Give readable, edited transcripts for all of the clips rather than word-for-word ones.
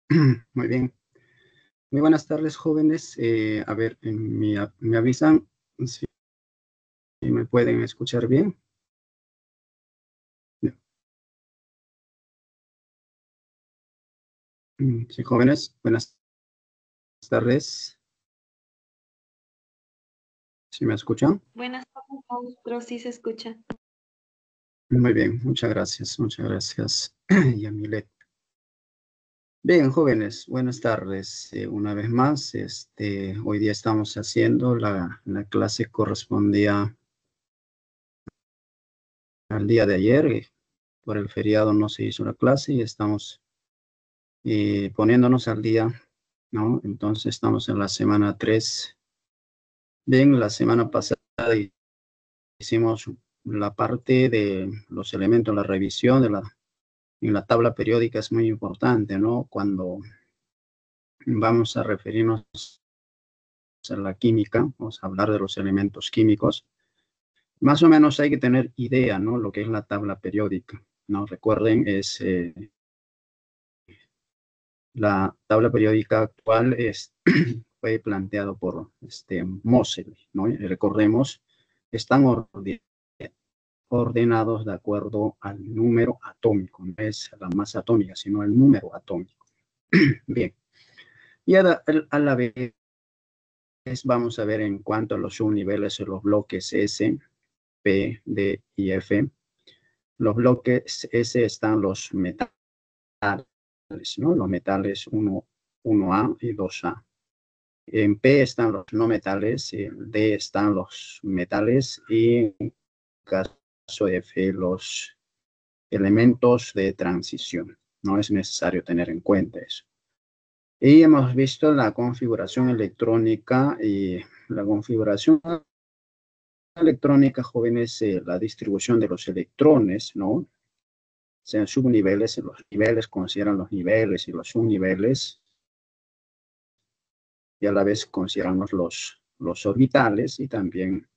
Muy bien. Muy buenas tardes, jóvenes. A ver, me avisan si me pueden escuchar bien. Sí, jóvenes, buenas tardes. ¿Sí me escuchan? Buenas tardes, maestro, sí se escucha. Muy bien, muchas gracias, Yamilet. Bien, jóvenes, buenas tardes. Una vez más, hoy día estamos haciendo la clase correspondía al día de ayer. Por el feriado no se hizo la clase y estamos poniéndonos al día, ¿no? Entonces estamos en la semana 3. Bien, la semana pasada hicimos la parte de los elementos, la revisión en la tabla periódica es muy importante, ¿no? Cuando vamos a referirnos a la química, vamos a hablar de los elementos químicos, más o menos hay que tener idea, ¿no? Lo que es la tabla periódica, ¿no? Recuerden, es la tabla periódica actual fue planteado por Moseley, ¿no? Y recordemos, están ordenados de acuerdo al número atómico, no es la masa atómica, sino el número atómico. Bien, y a la vez vamos a ver en cuanto a los subniveles de los bloques S, P, D y F. Los bloques S están los metales, ¿no? Los metales 1A y 2A. En P están los no metales, en D están los metales y en caso de F los elementos de transición. No es necesario tener en cuenta eso. Y hemos visto la configuración electrónica y la configuración electrónica, jóvenes, la distribución de los electrones, ¿no? Sean subniveles, los niveles consideran los niveles y los subniveles, y a la vez consideramos los orbitales y también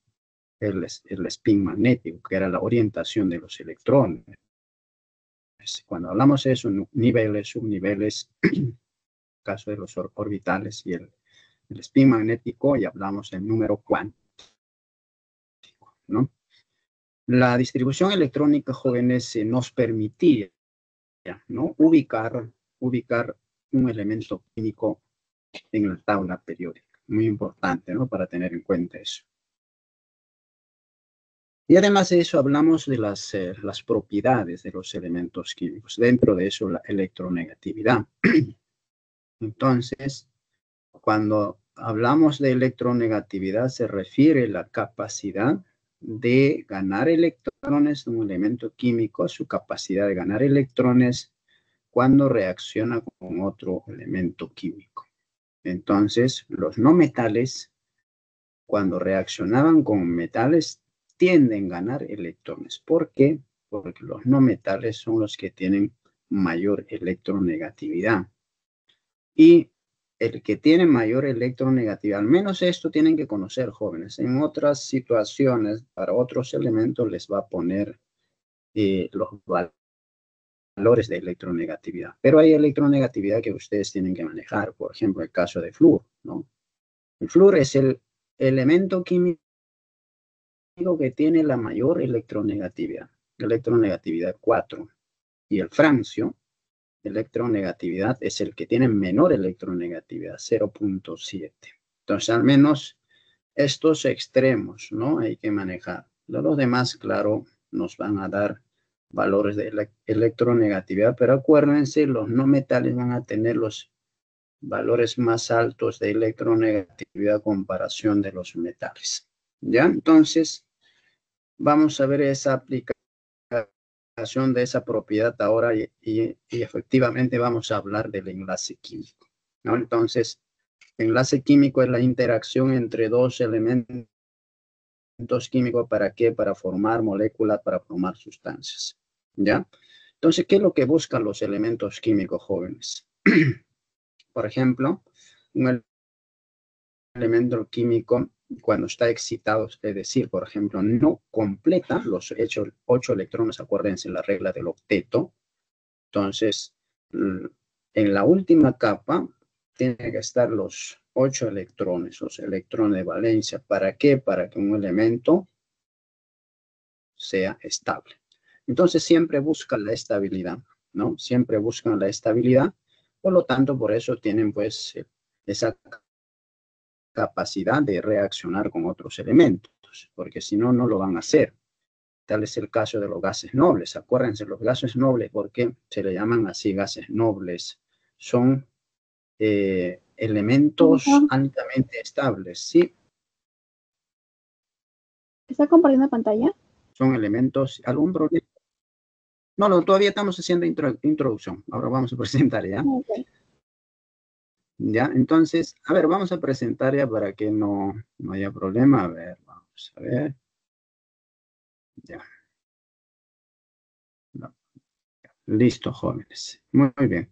el spin magnético, que era la orientación de los electrones. Cuando hablamos de eso, niveles, subniveles, caso de los orbitales y el spin magnético, y hablamos del número cuántico, ¿no? La distribución electrónica, jóvenes, nos permitía, ¿no? ubicar un elemento químico en la tabla periódica. Muy importante, ¿no? Para tener en cuenta eso. Y además de eso hablamos de las propiedades de los elementos químicos. Dentro de eso, la electronegatividad. Entonces, cuando hablamos de electronegatividad, se refiere a la capacidad de ganar electrones de un elemento químico, su capacidad de ganar electrones cuando reacciona con otro elemento químico. Entonces, los no metales, cuando reaccionaban con metales, tienden a ganar electrones. ¿Por qué? Porque los no metales son los que tienen mayor electronegatividad. Y el que tiene mayor electronegatividad, al menos esto tienen que conocer, jóvenes. En otras situaciones, para otros elementos, les va a poner los valores de electronegatividad. Pero hay electronegatividad que ustedes tienen que manejar. Por ejemplo, el caso de flúor, ¿no? El flúor es el elemento químico que tiene la mayor electronegatividad 4. Y el francio, electronegatividad, es el que tiene menor electronegatividad, 0.7. Entonces, al menos estos extremos, ¿no? Hay que manejar. Los demás, claro, nos van a dar valores de electronegatividad, pero acuérdense, los no metales van a tener los valores más altos de electronegatividad a comparación de los metales. ¿Ya? Entonces, vamos a ver esa aplicación de esa propiedad ahora y efectivamente vamos a hablar del enlace químico, ¿no? Entonces, enlace químico es la interacción entre dos elementos químicos. ¿Para qué? Para formar moléculas, para formar sustancias, ¿ya? Entonces, ¿qué es lo que buscan los elementos químicos, jóvenes? Por ejemplo, un elemento químico cuando está excitado, es decir, por ejemplo, no completa los 8 electrones, acuérdense la regla del octeto. Entonces, En la última capa tienen que estar los 8 electrones, los electrones de valencia. ¿Para qué? Para que un elemento sea estable. Entonces siempre buscan la estabilidad, ¿no? Siempre buscan la estabilidad. Por lo tanto, por eso tienen pues esa capacidad de reaccionar con otros elementos, porque si no, no lo van a hacer. Tal es el caso de los gases nobles. Acuérdense, los gases nobles, ¿por qué se le llaman así gases nobles? Son elementos altamente estables, ¿sí? ¿Está compartiendo pantalla? Son elementos, ¿algún problema? No, todavía estamos haciendo introducción. Ahora vamos a presentar ya. Okay. Ya, entonces, a ver, vamos a presentar ya para que no haya problema. A ver, vamos a ver. Ya. No. Listo, jóvenes. Muy bien.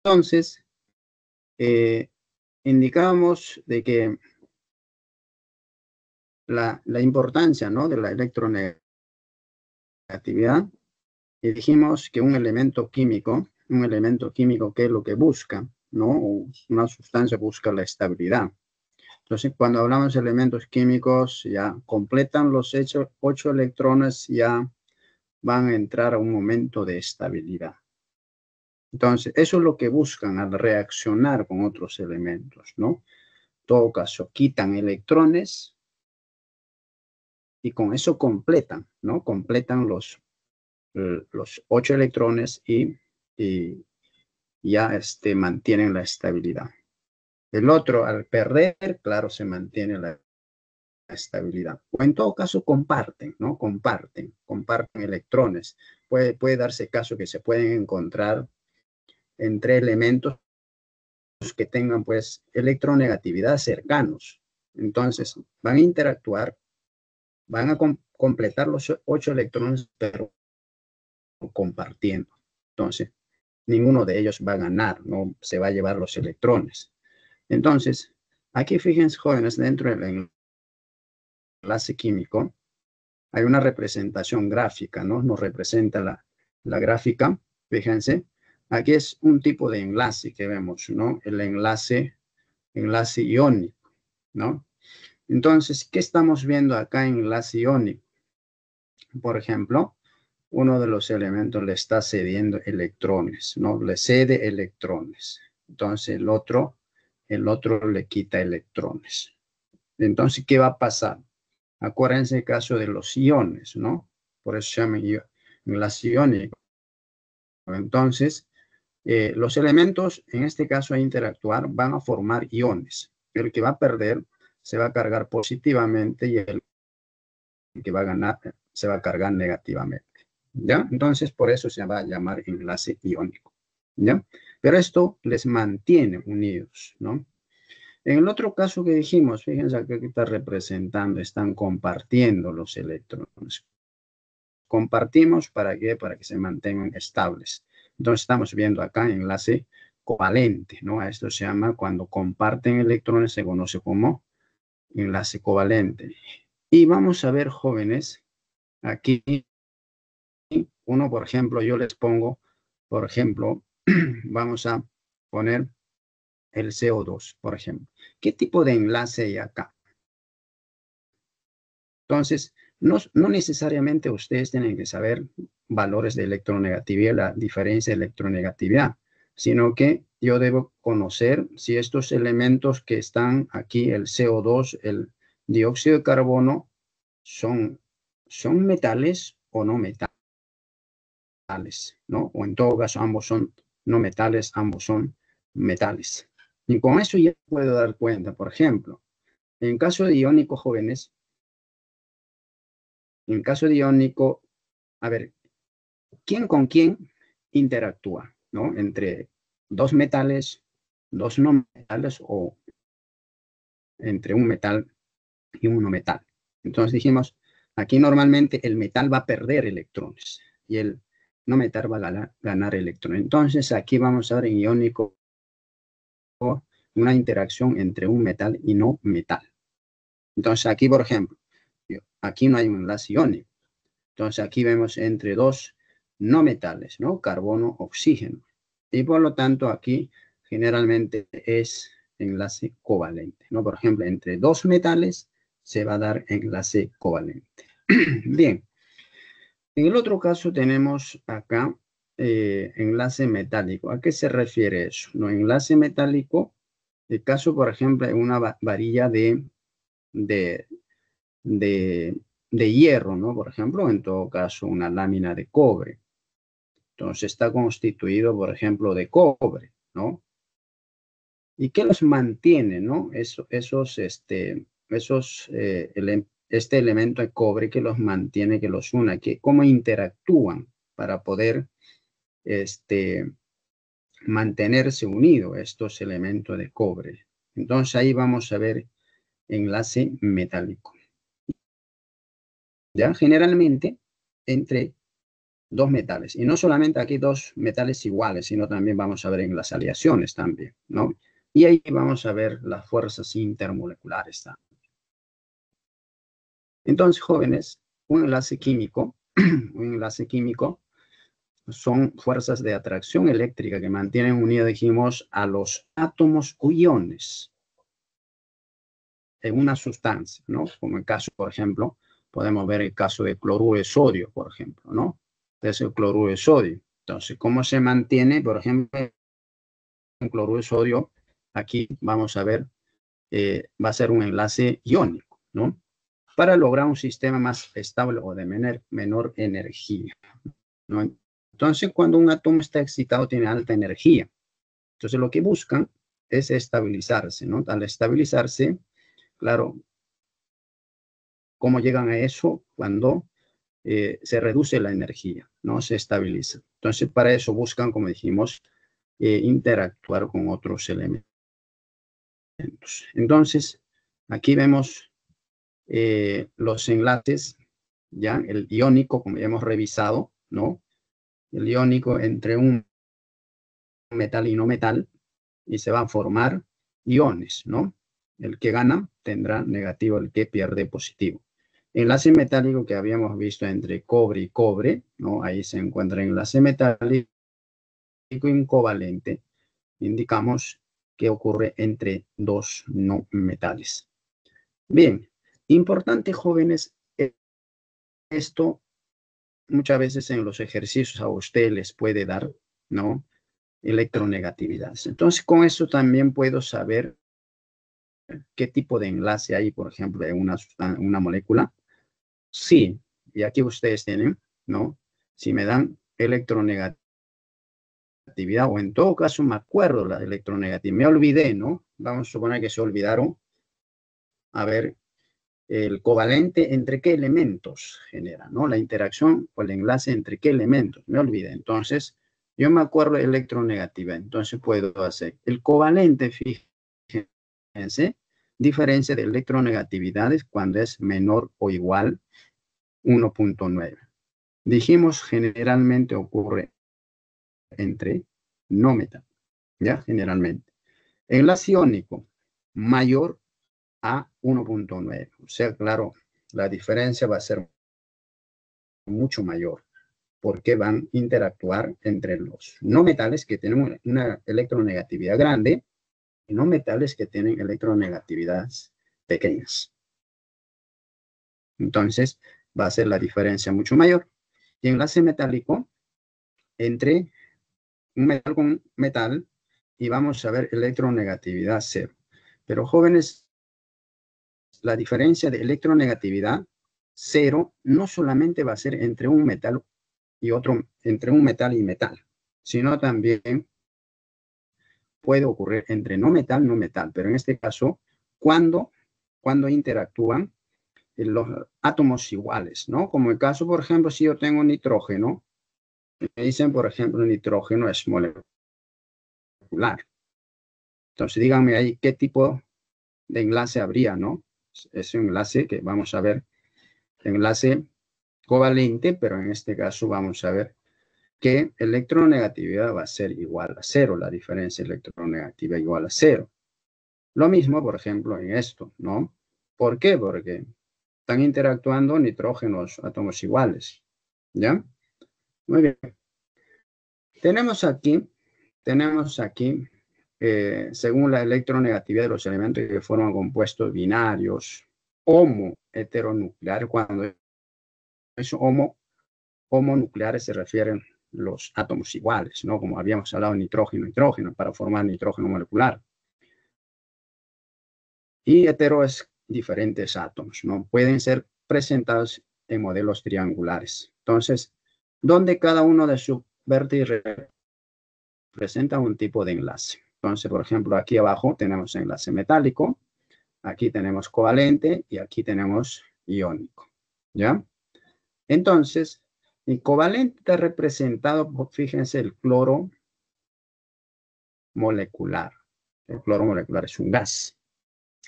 Entonces, indicamos de que la importancia, ¿no?, de la electronegatividad, y dijimos que un elemento químico, ¿qué es lo que busca? ¿No? Una sustancia busca la estabilidad. Entonces, cuando hablamos de elementos químicos, ya completan los 8 electrones, ya van a entrar a un momento de estabilidad. Entonces, eso es lo que buscan al reaccionar con otros elementos, ¿no? En todo caso, quitan electrones y con eso completan, ¿no? Completan los 8 electrones y ya mantienen la estabilidad. El otro, al perder, claro, se mantiene la estabilidad. O en todo caso, comparten, ¿no? Comparten electrones. Puede darse caso que se pueden encontrar entre elementos que tengan, pues, electronegatividad cercanos. Entonces, van a interactuar, van a completar los 8 electrones, pero compartiendo. Entonces, ninguno de ellos va a ganar, no se va a llevar los electrones. Entonces, aquí fíjense, jóvenes, dentro del enlace químico, hay una representación gráfica, ¿no? Nos representa la gráfica. Fíjense, aquí es un tipo de enlace que vemos, ¿no? El enlace iónico, ¿no? Entonces, ¿qué estamos viendo acá en enlace iónico? Por ejemplo, uno de los elementos le está cediendo electrones, ¿no? Le cede electrones. Entonces, el otro le quita electrones. Entonces, ¿qué va a pasar? Acuérdense el caso de los iones, ¿no? Por eso se llama enlace iónico. Entonces, los elementos, en este caso a interactuar, van a formar iones. El que va a perder se va a cargar positivamente y el que va a ganar se va a cargar negativamente. ¿Ya? Entonces, por eso se va a llamar enlace iónico. ¿Ya? Pero esto les mantiene unidos, ¿no? En el otro caso que dijimos, fíjense que aquí está representando, están compartiendo los electrones. Compartimos ¿para qué? Para que se mantengan estables. Entonces estamos viendo acá enlace covalente, ¿no? A esto se llama, cuando comparten electrones, se conoce como enlace covalente. Y vamos a ver, jóvenes, aquí uno, por ejemplo, yo les pongo, por ejemplo, vamos a poner el CO2, por ejemplo. ¿Qué tipo de enlace hay acá? Entonces, no necesariamente ustedes tienen que saber valores de electronegatividad, la diferencia de electronegatividad, sino que yo debo conocer si estos elementos que están aquí, el CO2, el dióxido de carbono, son metales o no metales, ¿no? O en todo caso, ambos son no metales, ambos son metales. Y con eso ya puedo dar cuenta, por ejemplo, en caso de iónicos jóvenes, en caso de iónico, a ver, ¿quién con quién interactúa? ¿No? Entre dos metales, dos no metales o entre un metal y un no metal. Entonces dijimos, aquí normalmente el metal va a perder electrones y el no metal va a ganar electrones. Entonces aquí vamos a ver en iónico una interacción entre un metal y no metal. Entonces aquí, por ejemplo, aquí no hay un enlace iónico. Entonces aquí vemos entre dos no metales, ¿no? Carbono, oxígeno. Y por lo tanto, aquí generalmente es enlace covalente, ¿no? Por ejemplo, entre dos metales se va a dar enlace covalente. Bien. En el otro caso tenemos acá enlace metálico. ¿A qué se refiere eso? No, enlace metálico, el caso, por ejemplo, de una varilla de, de hierro, ¿no? Por ejemplo, en todo caso, una lámina de cobre. Entonces está constituido, por ejemplo, de cobre, ¿no? ¿Y qué los mantiene, no? Este elemento de cobre que los mantiene, que los une, cómo interactúan para poder mantenerse unidos estos elementos de cobre. Entonces ahí vamos a ver enlace metálico. ¿Ya? Generalmente entre dos metales. Y no solamente aquí dos metales iguales, sino también vamos a ver en las aleaciones también, ¿no? Y ahí vamos a ver las fuerzas intermoleculares también. Entonces, jóvenes, un enlace químico son fuerzas de atracción eléctrica que mantienen unidos, dijimos, a los átomos o iones en una sustancia, ¿no? Como el caso, por ejemplo, podemos ver el caso de cloruro de sodio, por ejemplo, ¿no? Es el cloruro de sodio. Entonces, ¿cómo se mantiene? Por ejemplo, el cloruro de sodio, aquí vamos a ver, va a ser un enlace iónico, ¿no? Para lograr un sistema más estable o de menor energía, ¿no? Entonces, cuando un átomo está excitado, tiene alta energía. Entonces, lo que buscan es estabilizarse, ¿no? Al estabilizarse, claro, ¿cómo llegan a eso? Cuando se reduce la energía, ¿no? Se estabiliza. Entonces, para eso buscan, como dijimos, interactuar con otros elementos. Entonces, aquí vemos los enlaces, ya, el iónico, como ya hemos revisado, ¿no? El iónico entre un metal y no metal, y se van a formar iones, ¿no? El que gana tendrá negativo, el que pierde positivo. Enlace metálico que habíamos visto entre cobre y cobre, ¿no? Ahí se encuentra enlace metálico incovalente. Indicamos que ocurre entre dos no metales. Bien, importante, jóvenes, esto muchas veces en los ejercicios a usted les puede dar, ¿no? Electronegatividad. Entonces, con eso también puedo saber qué tipo de enlace hay, por ejemplo, en una molécula. Sí, y aquí ustedes tienen, ¿no? Si me dan electronegatividad, o en todo caso me acuerdo la electronegatividad, me olvidé, ¿no? Vamos a suponer que se olvidaron. A ver, el covalente entre qué elementos genera, ¿no? La interacción o el enlace entre qué elementos, me olvidé. Entonces, yo me acuerdo de electronegatividad, entonces puedo hacer el covalente, fíjense, diferencia de electronegatividades cuando es menor o igual 1.9. Dijimos generalmente ocurre entre no metal, ¿ya? Generalmente. Enlace iónico mayor a 1.9. O sea, claro, la diferencia va a ser mucho mayor porque van a interactuar entre los no metales que tienen una electronegatividad grande y no metales que tienen electronegatividades pequeñas. Entonces, va a ser la diferencia mucho mayor. Y enlace metálico entre un metal con metal y vamos a ver electronegatividad cero. Pero jóvenes, la diferencia de electronegatividad cero no solamente va a ser entre un metal y otro, entre un metal y metal, sino también puede ocurrir entre no metal, pero en este caso, cuando interactúan los átomos iguales, ¿no? Como el caso, por ejemplo, si yo tengo nitrógeno, me dicen, por ejemplo, nitrógeno es molecular. Entonces, díganme ahí qué tipo de enlace habría, ¿no? Es un enlace que vamos a ver, enlace covalente, pero en este caso vamos a ver que electronegatividad va a ser igual a cero, la diferencia electronegativa igual a cero. Lo mismo, por ejemplo, en esto, ¿no? ¿Por qué? Porque están interactuando nitrógenos, átomos iguales, ¿ya? Muy bien. Tenemos aquí tenemos aquí, según la electronegatividad de los elementos que forman compuestos binarios, homoheteronucleares. Cuando es homonucleares se refieren los átomos iguales, ¿no? Como habíamos hablado, nitrógeno, hidrógeno, para formar nitrógeno molecular. Y hetero es diferentes átomos, ¿no? Pueden ser presentados en modelos triangulares. Entonces, donde cada uno de sus vértices representa un tipo de enlace. Entonces, por ejemplo, aquí abajo tenemos enlace metálico, aquí tenemos covalente y aquí tenemos iónico, ¿ya? Entonces, el covalente está representado por, fíjense, el cloro molecular. El cloro molecular es un gas.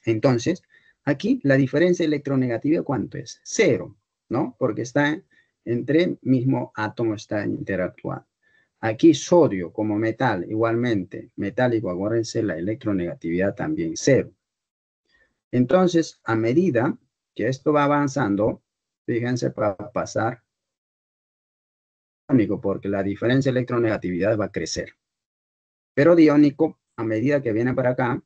Entonces, aquí la diferencia electronegatividad, ¿cuánto es? 0, ¿no? Porque está entre mismo átomo, está interactuando. Aquí sodio como metal, igualmente, metálico, acuérdense, la electronegatividad también 0. Entonces, a medida que esto va avanzando, fíjense, para pasar iónico, porque la diferencia de electronegatividad va a crecer. Pero diónico, a medida que viene para acá,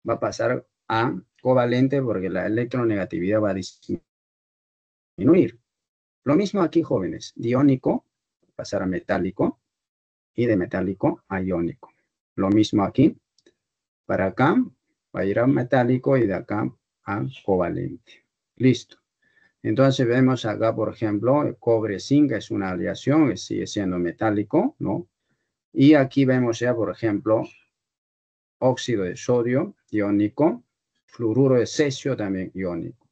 va a pasar a covalente porque la electronegatividad va a disminuir. Lo mismo aquí, jóvenes. Diónico, pasar a metálico, y de metálico a iónico. Lo mismo aquí. Para acá, va a ir a metálico y de acá a covalente. Listo. Entonces vemos acá, por ejemplo, el cobre-zinc es una aleación, sigue siendo metálico, ¿no? Y aquí vemos ya, por ejemplo, óxido de sodio, iónico, fluoruro de cesio, también iónico,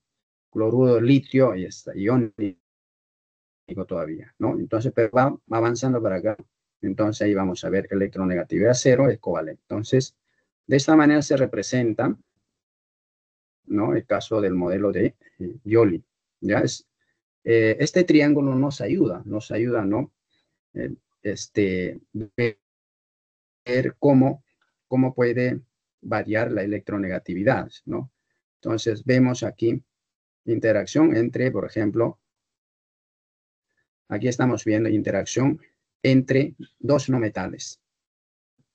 cloruro de litio, y está, iónico todavía, ¿no? Entonces, pero va avanzando para acá. Entonces, ahí vamos a ver electronegatividad 0 es covalente. Entonces, de esta manera se representa, ¿no? El caso del modelo de Joly. ¿Ya? Este triángulo nos ayuda, ¿no? Ver cómo puede variar la electronegatividad, ¿no? Entonces, vemos aquí interacción entre, por ejemplo, aquí estamos viendo interacción entre dos no metales,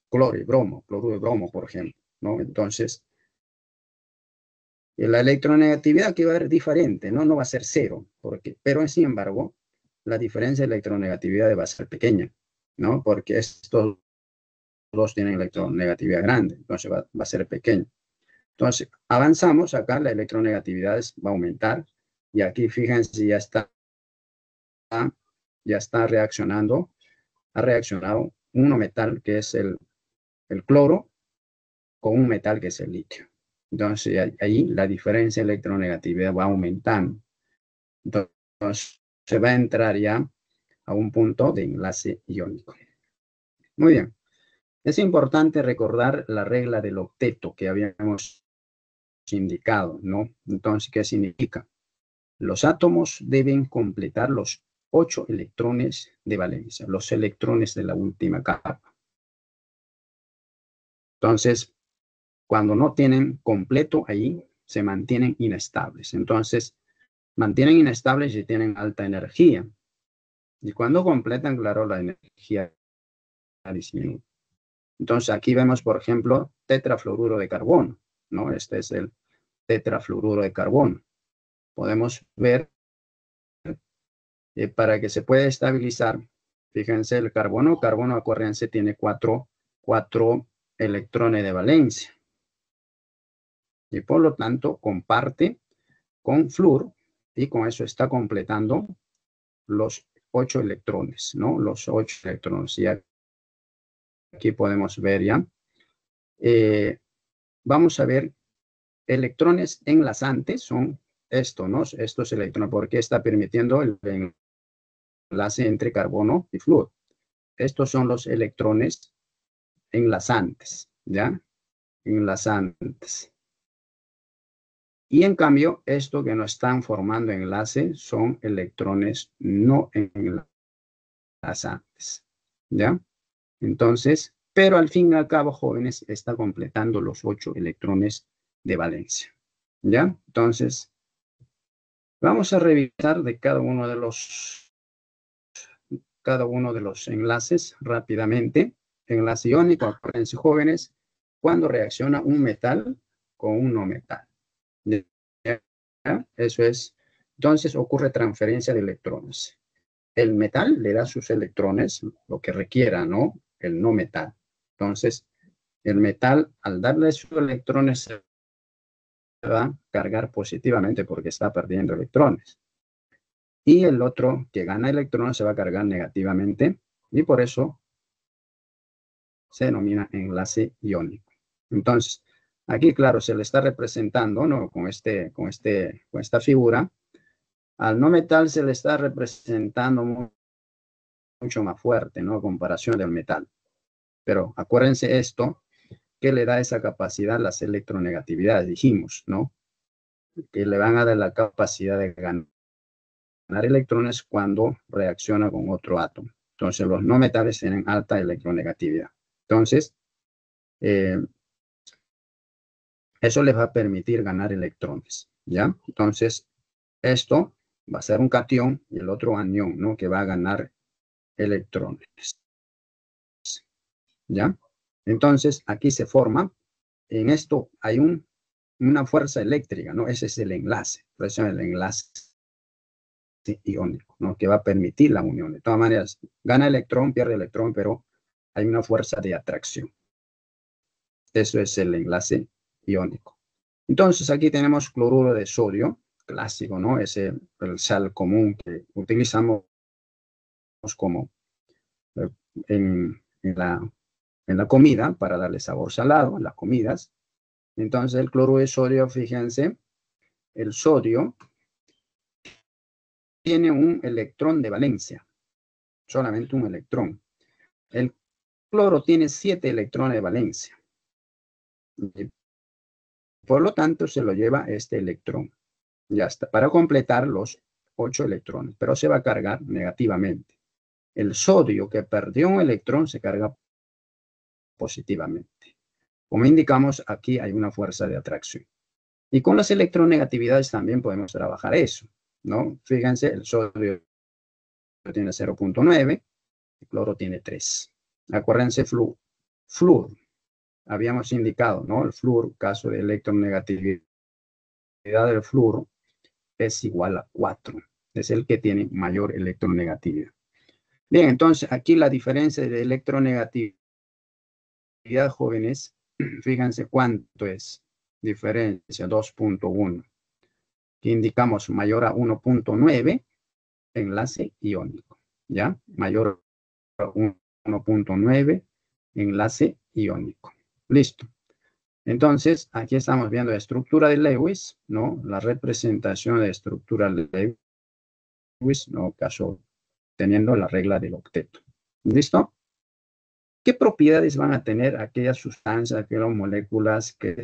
cloro y bromo, cloruro y bromo, por ejemplo, ¿no? Entonces, la electronegatividad aquí va a ser diferente, ¿no? No va a ser 0, pero sin embargo, la diferencia de electronegatividad va a ser pequeña, ¿no? Porque estos dos tienen electronegatividad grande, entonces va a ser pequeño. Entonces, avanzamos acá, la electronegatividad va a aumentar, y aquí fíjense, ya está reaccionando, ha reaccionado un metal que es el cloro con un metal que es el litio. Entonces, ahí la diferencia de electronegatividad va aumentando. Entonces, se va a entrar ya a un punto de enlace iónico. Muy bien. Es importante recordar la regla del octeto que habíamos indicado, ¿no? Entonces, ¿qué significa? Los átomos deben completar los 8 electrones de valencia, los electrones de la última capa. Entonces, cuando no tienen completo ahí, se mantienen inestables. Entonces, mantienen inestables y tienen alta energía. Y cuando completan, claro, la energía disminuye. Entonces, aquí vemos, por ejemplo, tetrafluoruro de carbono, ¿no? Este es el tetrafluoruro de carbono. Podemos ver, para que se pueda estabilizar, fíjense, el carbono, acuérdense, tiene cuatro electrones de valencia. Y por lo tanto, comparte con flúor, y con eso está completando los 8 electrones, ¿no? Los 8 electrones. Y aquí podemos ver ya. Vamos a ver, electrones enlazantes son estos, ¿no? Estos electrones, porque está permitiendo el enlace entre carbono y flúor. Estos son los electrones enlazantes, ¿ya? Enlazantes. Y en cambio, esto que no están formando enlace son electrones no enlazantes, ¿ya? Entonces, pero al fin y al cabo, jóvenes, está completando los 8 electrones de valencia, ¿ya? Entonces, vamos a revisar de cada uno de los enlaces rápidamente. Enlace iónico, acuérdense jóvenes, cuando reacciona un metal con un no metal. ¿Ya? Eso es. Entonces ocurre transferencia de electrones. El metal le da sus electrones, lo que requiera, ¿no? El no metal. Entonces, el metal, al darle sus electrones, se va a cargar positivamente porque está perdiendo electrones. Y el otro que gana electrones se va a cargar negativamente y por eso se denomina enlace iónico. Entonces, aquí, claro, se le está representando, ¿no? Con esta figura. Al no metal se le está representando mucho más fuerte, ¿no? A comparación del metal. Pero acuérdense esto, que le da esa capacidad las electronegatividades, dijimos, ¿no? Que le van a dar la capacidad de ganar electrones cuando reacciona con otro átomo. Entonces, los no metales tienen alta electronegatividad. Entonces, eso les va a permitir ganar electrones, ¿ya? Entonces, esto va a ser un cation y el otro anión, ¿no? Que va a ganar electrones, ¿ya? Entonces, aquí se forma, en esto hay una fuerza eléctrica, ¿no? Ese es el enlace, por eso es el enlace iónico, ¿no? Que va a permitir la unión. De todas maneras, gana electrón, pierde electrón, pero hay una fuerza de atracción. Eso es el enlace iónico. Entonces, aquí tenemos cloruro de sodio, clásico, ¿no? Es el sal común que utilizamos como en la comida para darle sabor salado en las comidas. Entonces, el cloruro de sodio, fíjense, el sodio tiene un electrón de valencia, solamente un electrón. El cloro tiene 7 electrones de valencia. Por lo tanto, se lo lleva este electrón. Ya está, para completar los 8 electrones, pero se va a cargar negativamente. El sodio que perdió un electrón se carga positivamente. Como indicamos, aquí hay una fuerza de atracción. Y con las electronegatividades también podemos trabajar eso, ¿no? Fíjense, el sodio tiene 0.9, el cloro tiene 3. Acuérdense, flúor. Habíamos indicado, ¿no? El flúor, caso de electronegatividad del flúor, es igual a 4. Es el que tiene mayor electronegatividad. Bien, entonces aquí la diferencia de electronegatividad, jóvenes, fíjense cuánto es. Diferencia 2.1. Que indicamos mayor a 1.9, enlace iónico. ¿Ya? Mayor a 1.9, enlace iónico. Listo. Entonces, aquí estamos viendo la estructura de Lewis, ¿no? La representación de estructura de Lewis, ¿no? Caso teniendo la regla del octeto. ¿Listo? ¿Qué propiedades van a tener aquellas sustancias, aquellas moléculas que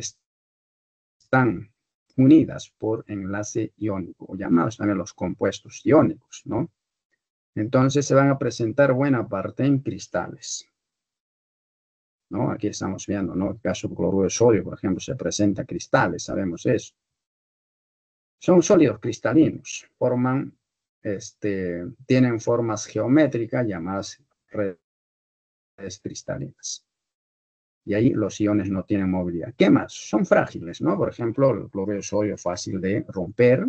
están unidas por enlace iónico, llamados también los compuestos iónicos, ¿no? Entonces se van a presentar buena parte en cristales, ¿no? Aquí estamos viendo, ¿no? El caso del cloruro de sodio, por ejemplo, se presenta cristales, sabemos eso. Son sólidos cristalinos, tienen formas geométricas llamadas redes cristalinas. Y ahí los iones no tienen movilidad. ¿Qué más? Son frágiles, ¿no? Por ejemplo, el cloruro de sodio es fácil de romper,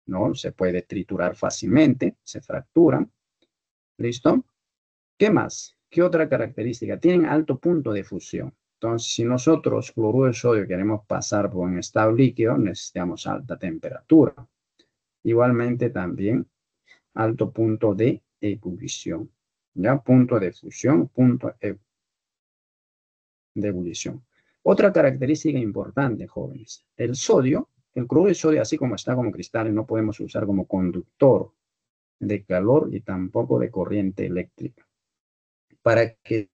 ¿no? Se puede triturar fácilmente, se fracturan. ¿Listo? ¿Qué más? ¿Qué otra característica? Tienen alto punto de fusión. Entonces, si nosotros cloruro de sodio queremos pasar por un estado líquido, necesitamos alta temperatura. Igualmente también alto punto de ebullición. ¿Ya? Punto de fusión, punto de ebullición. Otra característica importante, jóvenes. El sodio, el cloruro de sodio, así como está como cristal, no podemos usar como conductor de calor y tampoco de corriente eléctrica. Para que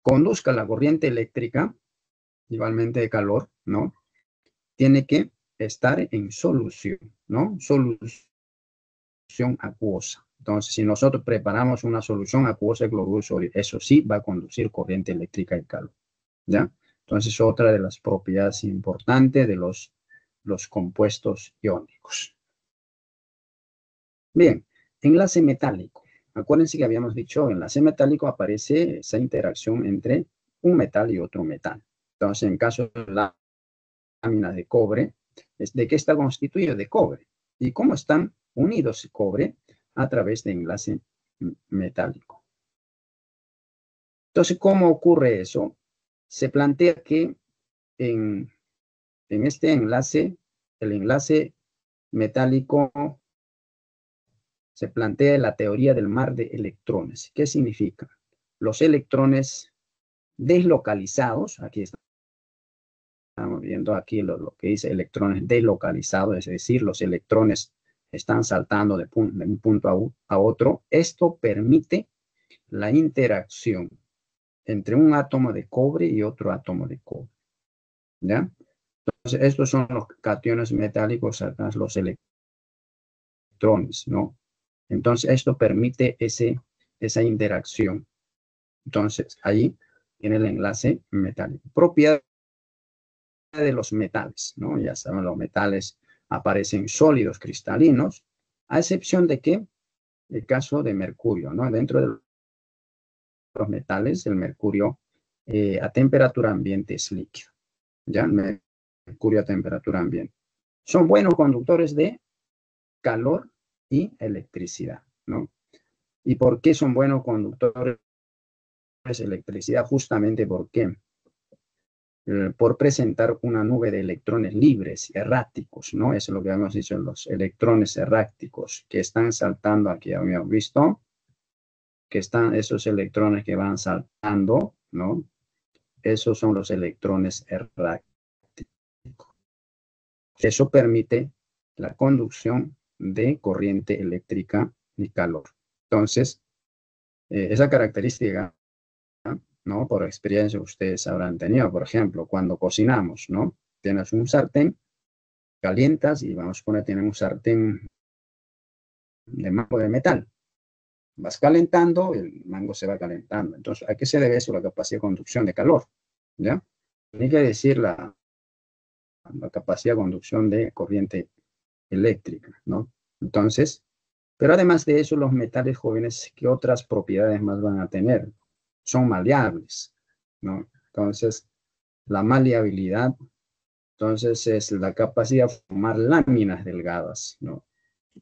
conduzca la corriente eléctrica, igualmente de calor, ¿no? Tiene que estar en solución, ¿no? Solución acuosa. Entonces, si nosotros preparamos una solución acuosa de cloruro de sodio, eso sí va a conducir corriente eléctrica y calor, ¿ya? Entonces, otra de las propiedades importantes de los compuestos iónicos. Bien, enlace metálico. Acuérdense que habíamos dicho, enlace metálico aparece esa interacción entre un metal y otro metal. Entonces, en caso de la lámina de cobre, ¿de qué está constituido? De cobre. ¿Y cómo están unidos el cobre? A través de enlace metálico. Entonces, ¿cómo ocurre eso? Se plantea que en este enlace, el enlace metálico, se plantea la teoría del mar de electrones. ¿Qué significa? Los electrones deslocalizados, aquí estamos viendo aquí lo que dice electrones deslocalizados, es decir, los electrones están saltando de un punto a otro. Esto permite la interacción entre un átomo de cobre y otro átomo de cobre. ¿Ya? Entonces, estos son los cationes metálicos, acá los electrones, ¿no? Entonces, esto permite esa interacción. Entonces, ahí tiene el enlace metálico. Propiedad de los metales, ¿no? Ya saben, los metales aparecen sólidos cristalinos, a excepción de que el caso de mercurio, ¿no? Dentro de los metales, el mercurio a temperatura ambiente es líquido, ¿ya? El mercurio a temperatura ambiente. Son buenos conductores de calor y electricidad, ¿no? ¿Y por qué son buenos conductores de electricidad? Justamente porque por presentar una nube de electrones libres, erráticos, ¿no? Eso es lo que hemos dicho, los electrones erráticos que están saltando, aquí habíamos visto, que están esos electrones que van saltando, ¿no? Esos son los electrones erráticos. Eso permite la conducción de corriente eléctrica y calor. Entonces, esa característica, ¿no? Por experiencia ustedes habrán tenido, por ejemplo, cuando cocinamos, ¿no? Tienes un sartén, calientas y vamos a poner, tienes un sartén de mango de metal. Vas calentando, el mango se va calentando. Entonces, ¿a qué se debe eso? La capacidad de conducción de calor, ¿ya? Hay que decir la capacidad de conducción de corriente eléctrica, ¿no? Entonces, pero además de eso, los metales jóvenes, ¿qué otras propiedades más van a tener? Son maleables, ¿no? Entonces, la maleabilidad, entonces, es la capacidad de formar láminas delgadas, ¿no?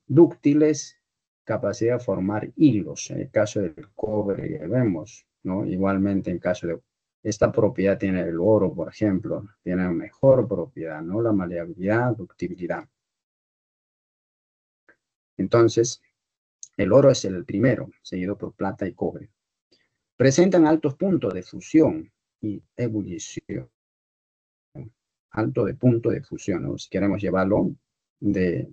Dúctiles, capacidad de formar hilos, en el caso del cobre que vemos, ¿no? Igualmente, en caso de esta propiedad tiene el oro, por ejemplo, tiene mejor propiedad, ¿no? La maleabilidad, ductibilidad. Entonces, el oro es el primero, seguido por plata y cobre. Presentan altos puntos de fusión y ebullición. Alto de punto de fusión, ¿no? Si queremos llevarlo de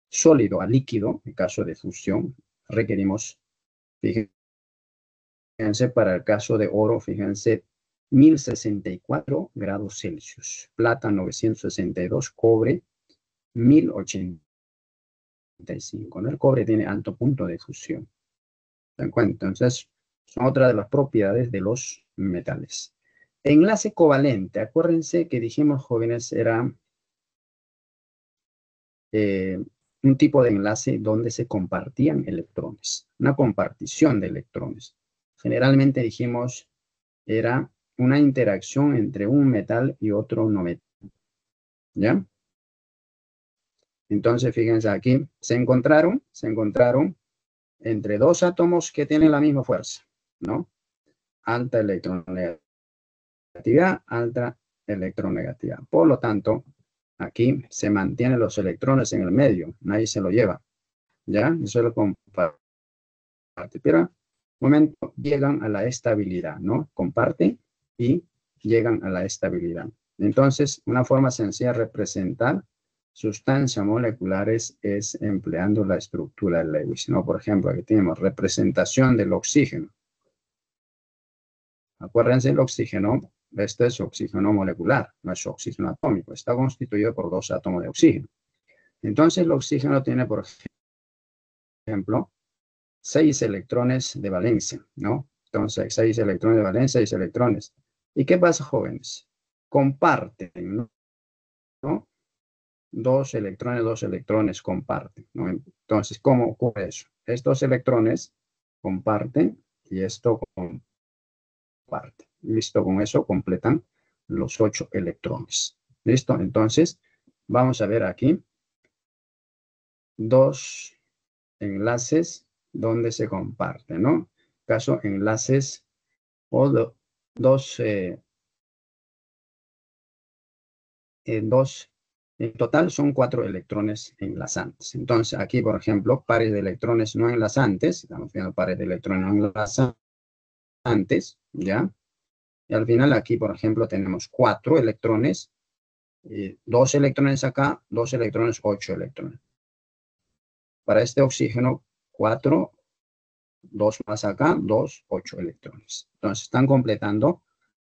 sólido a líquido, en caso de fusión, requerimos, fíjense, para el caso de oro, fíjense, 1064 grados Celsius, plata 962, cobre 1085, ¿no? El cobre tiene alto punto de fusión. ¿Se dan cuenta? Entonces, son otra de las propiedades de los metales. Enlace covalente, acuérdense que dijimos, jóvenes, era un tipo de enlace donde se compartían electrones, una compartición de electrones. Generalmente dijimos, era una interacción entre un metal y otro no metal, ¿ya? Entonces, fíjense aquí, se encontraron entre dos átomos que tienen la misma fuerza, ¿no? Alta electronegatividad, alta electronegatividad. Por lo tanto, aquí se mantienen los electrones en el medio, nadie se lo lleva, ¿ya? Eso lo comparte. Pero, un momento, llegan a la estabilidad, ¿no? Comparten y llegan a la estabilidad. Entonces, una forma sencilla de representar sustancias moleculares es empleando la estructura de Lewis, ¿no? Por ejemplo, aquí tenemos representación del oxígeno. Acuérdense, el oxígeno, este es oxígeno molecular, no es oxígeno atómico, está constituido por dos átomos de oxígeno. Entonces, el oxígeno tiene, por ejemplo, 6 electrones de valencia, ¿no? Entonces, 6 electrones de valencia, 6 electrones. ¿Y qué pasa, jóvenes? Comparten, ¿no? Dos electrones comparten, ¿no? Entonces, ¿cómo ocurre eso? Estos electrones comparten y esto comparte. Listo, con eso completan los 8 electrones. Listo, entonces vamos a ver aquí dos enlaces donde se comparten, ¿no? Caso enlaces o dos, en total son 4 electrones enlazantes. Entonces aquí, por ejemplo, pares de electrones no enlazantes, estamos viendo pares de electrones no enlazantes, ¿ya? Y al final aquí, por ejemplo, tenemos 4 electrones, 2 electrones acá, 2 electrones, 8 electrones. Para este oxígeno, 4, 2 más acá, 2, 8 electrones. Entonces están completando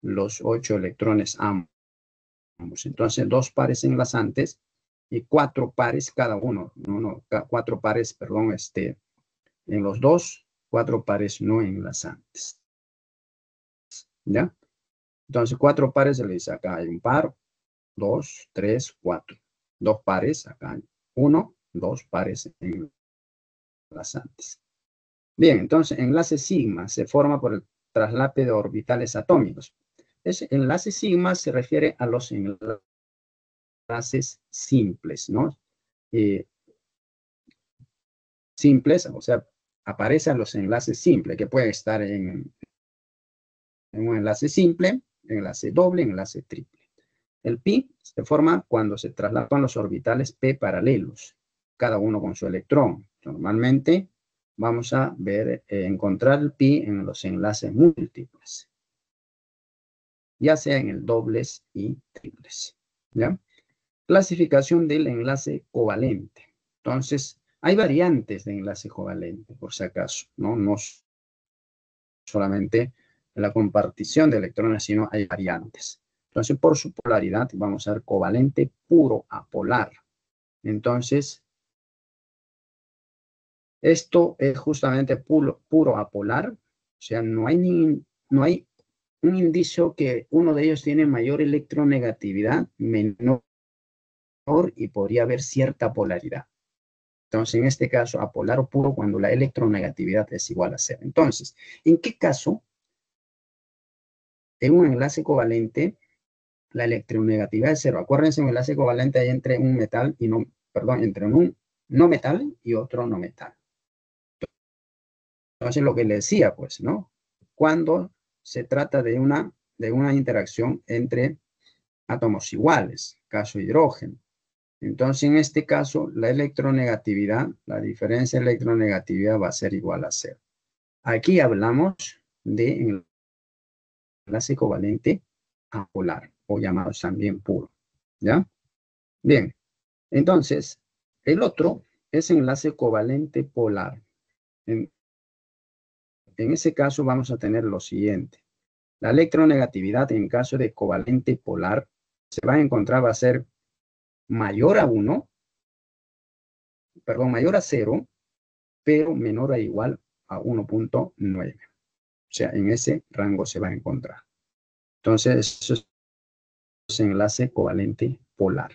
los 8 electrones ambos. Entonces 2 pares enlazantes y 4 pares cada uno. 4 pares, perdón, en los dos, 4 pares no enlazantes. ¿Ya? Entonces 4 pares se le dice acá hay un par, 2, 3, 4. 2 pares acá hay 1, 2 pares enlazantes. Bien, entonces enlace sigma se forma por el traslape de orbitales atómicos. Ese enlace sigma se refiere a los enlaces simples, ¿no? Simples, o sea, aparecen los enlaces simples, que pueden estar en un enlace simple, enlace doble, enlace triple. El pi se forma cuando se traslapan los orbitales p paralelos, cada uno con su electrón. Normalmente vamos a ver, encontrar el pi en los enlaces múltiples, ya sea en el dobles y triples. ¿Ya? Clasificación del enlace covalente. Entonces, hay variantes de enlace covalente, por si acaso, ¿no? No solamente la compartición de electrones, sino hay variantes. Entonces, por su polaridad, vamos a ver covalente puro apolar. Entonces, esto es justamente puro apolar. O sea, no hay un indicio que uno de ellos tiene mayor electronegatividad, menor, y podría haber cierta polaridad. Entonces, en este caso, apolar o puro cuando la electronegatividad es igual a 0. Entonces, ¿en qué caso? En un enlace covalente, la electronegatividad es 0. Acuérdense, un enlace covalente hay entre un metal y no, perdón, entre un no metal y otro no metal. Entonces, lo que le decía, pues, ¿no? Cuando se trata de una interacción entre átomos iguales, caso hidrógeno. Entonces, en este caso, la electronegatividad, la diferencia de electronegatividad va a ser igual a 0. Aquí hablamos de enlace covalente apolar, o llamados también puro. ¿Ya? Bien, entonces, el otro es enlace covalente polar. En ese caso vamos a tener lo siguiente. La electronegatividad en caso de covalente polar se va a encontrar, va a ser mayor a 1, perdón, mayor a 0, pero menor o igual a 1.9. O sea, en ese rango se va a encontrar. Entonces, eso es enlace covalente polar.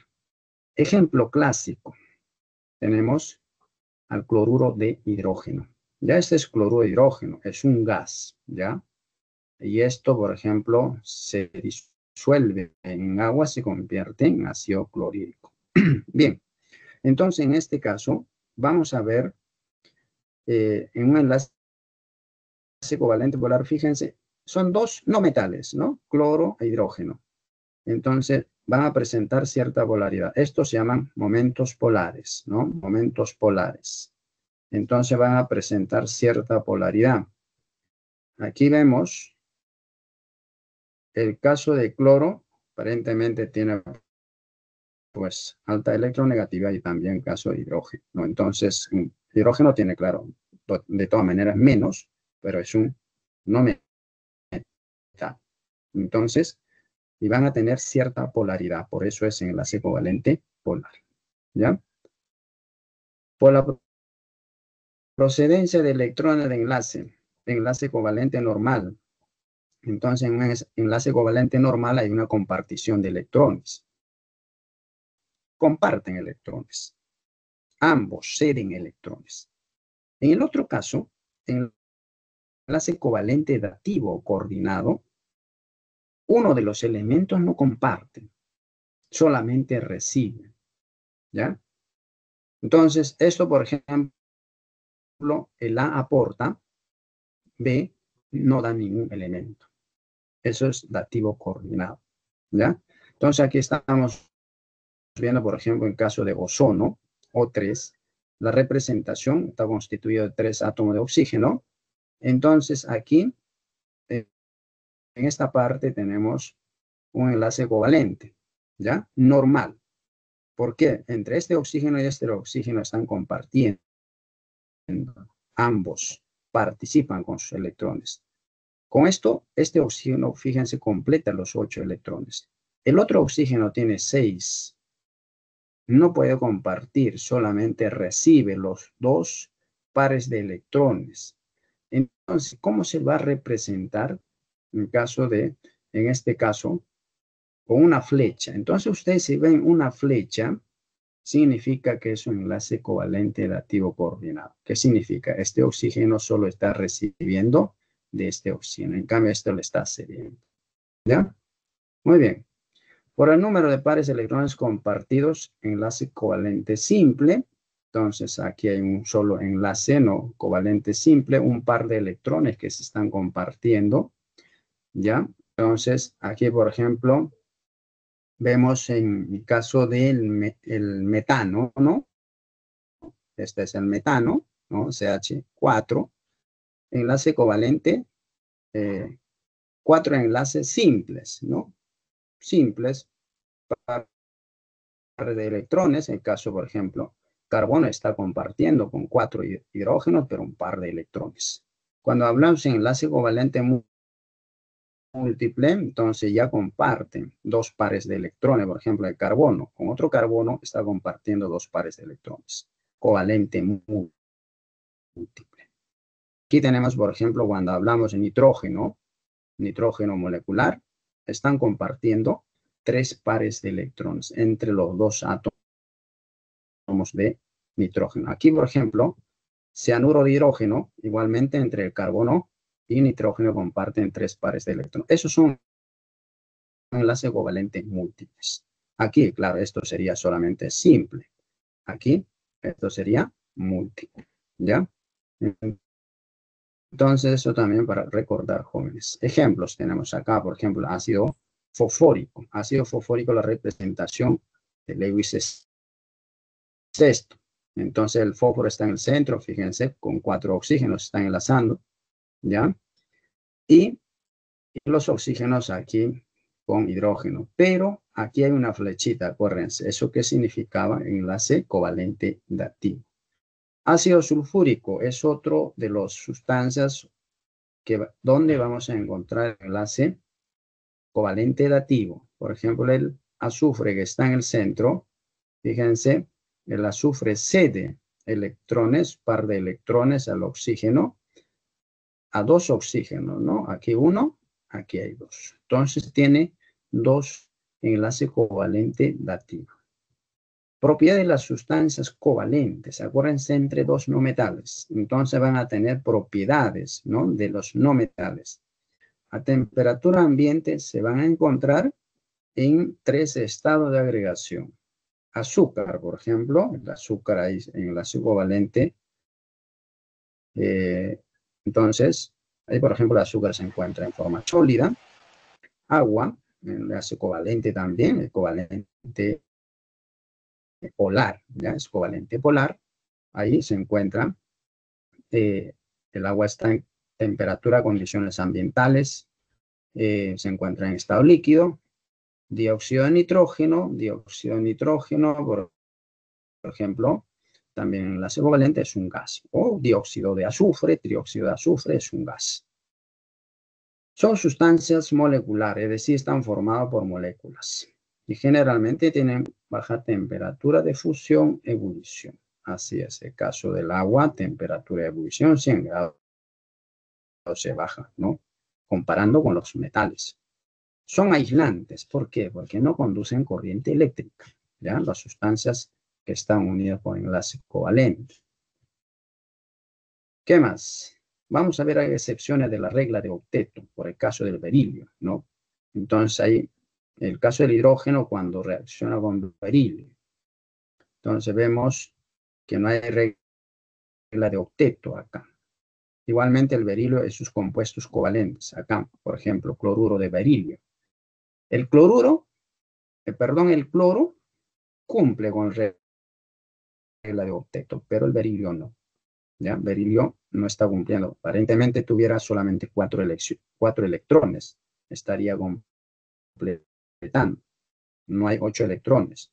Ejemplo clásico. Tenemos al cloruro de hidrógeno. Ya este es cloruro de hidrógeno, es un gas, ¿ya? Y esto, por ejemplo, se disuelve en agua, se convierte en ácido clorhídrico. Bien, entonces en este caso vamos a ver en un enlace covalente polar, fíjense, son dos no metales, ¿no? Cloro e hidrógeno. Entonces van a presentar cierta polaridad. Estos se llaman momentos polares, ¿no? Momentos polares. Entonces van a presentar cierta polaridad. Aquí vemos el caso de cloro, aparentemente tiene pues alta electronegatividad y también caso de hidrógeno, ¿no? Entonces, hidrógeno tiene, claro, de todas maneras menos, pero es un no metal. Entonces, y van a tener cierta polaridad, por eso es enlace covalente polar, ¿ya? Por la procedencia de electrones de enlace covalente normal. Entonces, en un enlace covalente normal hay una compartición de electrones. Comparten electrones. Ambos ceden electrones. En el otro caso, en enlace covalente dativo o coordinado, uno de los elementos no comparte, solamente recibe, ¿ya? Entonces, esto, por ejemplo, el A aporta, B no da ningún elemento. Eso es dativo coordinado, ¿ya? Entonces, aquí estamos viendo, por ejemplo, en caso de ozono, O3, la representación está constituida de 3 átomos de oxígeno. Entonces, aquí, en esta parte, tenemos un enlace covalente, ¿ya? Normal. ¿Por qué? Entre este oxígeno y este oxígeno están compartiendo. Ambos participan con sus electrones. Con esto, este oxígeno, fíjense, completa los 8 electrones. El otro oxígeno tiene 6. No puede compartir, solamente recibe los 2 pares de electrones. Entonces, ¿cómo se va a representar en este caso, con una flecha? Entonces, ustedes si ven una flecha, significa que es un enlace covalente dativo coordinado. ¿Qué significa? Este oxígeno solo está recibiendo de este oxígeno. En cambio, esto le está cediendo. ¿Ya? Muy bien. Por el número de pares de electrones compartidos, enlace covalente simple. Entonces, aquí hay un solo enlace, no covalente simple, un par de electrones que se están compartiendo. ¿Ya? Entonces, aquí, por ejemplo, vemos en el caso del metano, ¿no? Este es el metano, ¿no? CH4. Enlace covalente, 4 enlaces simples, ¿no? Simples, par de electrones. En el caso, por ejemplo, carbono está compartiendo con 4 hidrógenos, pero un par de electrones. Cuando hablamos de enlace covalente múltiple, entonces ya comparten 2 pares de electrones. Por ejemplo, el carbono con otro carbono está compartiendo 2 pares de electrones. Covalente múltiple. Aquí tenemos, por ejemplo, cuando hablamos de nitrógeno molecular, están compartiendo 3 pares de electrones entre los 2 átomos de nitrógeno. Aquí, por ejemplo, cianuro de hidrógeno, igualmente entre el carbono y nitrógeno comparten 3 pares de electrones. Esos son enlaces covalentes múltiples. Aquí, claro, esto sería solamente simple. Aquí, esto sería múltiple, ¿ya? Entonces, eso también para recordar, jóvenes. Ejemplos tenemos acá, por ejemplo, ácido fosfórico. Ácido fosfórico, la representación de Lewis es esto. Entonces, el fósforo está en el centro, fíjense, con 4 oxígenos están enlazando, ¿ya? Y los oxígenos aquí con hidrógeno. Pero aquí hay una flechita, acuérdense. ¿Eso qué significaba? Enlace covalente dativo. Ácido sulfúrico es otro de las sustancias donde vamos a encontrar el enlace covalente dativo. Por ejemplo, el azufre que está en el centro, fíjense, el azufre cede electrones, par de electrones al oxígeno, a 2 oxígenos, ¿no? Aquí 1, aquí hay 2. Entonces tiene 2 enlace covalente dativo. Propiedad de las sustancias covalentes, acuérdense, entre 2 no metales. Entonces van a tener propiedades, ¿no? De los no metales. A temperatura ambiente se van a encontrar en 3 estados de agregación. Azúcar, por ejemplo, el azúcar ahí en el ácido covalente. Entonces, ahí por ejemplo el azúcar se encuentra en forma sólida. Agua, el ácido covalente también, el covalente polar, ¿ya? Es covalente polar. Ahí se encuentra, el agua está en temperatura, condiciones ambientales, se encuentra en estado líquido. Dióxido de nitrógeno, por ejemplo, también el enlace covalente es un gas. O dióxido de azufre, trióxido de azufre es un gas. Son sustancias moleculares, es decir, están formadas por moléculas. Y generalmente tienen baja temperatura de fusión, ebullición. Así es el caso del agua, temperatura de ebullición 100 grados se baja, ¿no? Comparando con los metales. Son aislantes. ¿Por qué? Porque no conducen corriente eléctrica, ¿ya? Las sustancias que están unidas por enlace covalente. ¿Qué más? vamos a ver, hay excepciones de la regla de octeto, por el caso del berilio, ¿no? Entonces, hay el caso del hidrógeno cuando reacciona con berilio. Entonces, vemos que no hay regla de octeto acá. Igualmente, el berilio y sus compuestos covalentes. Acá, por ejemplo, cloruro de berilio. El cloro cumple con regla de octeto, pero el berilio no. ¿Ya? Berilio no está cumpliendo. Aparentemente tuviera solamente 4 electrones. Estaría completando. No hay 8 electrones.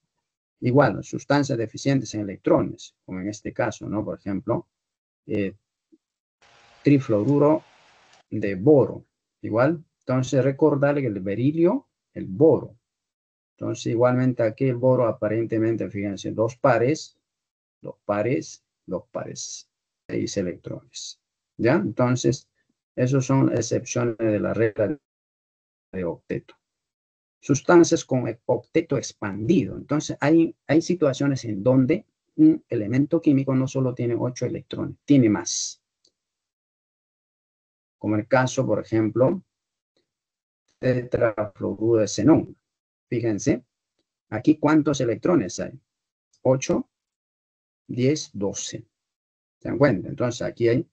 Igual, sustancias deficientes en electrones, como en este caso, ¿no? Por ejemplo, trifluoruro de boro. Igual, entonces recordar que el berilio, el boro. Entonces, igualmente aquí el boro aparentemente, fíjense, dos pares, 6 electrones. ¿Ya? Entonces, esos son excepciones de la regla de octeto. Sustancias con octeto expandido. Entonces, hay situaciones en donde un elemento químico no solo tiene 8 electrones, tiene más. Como el caso, por ejemplo, tetrafluoruro de xenón. Fíjense, aquí cuántos electrones hay. 8, 10, 12. ¿Se dan cuenta? Entonces, aquí hay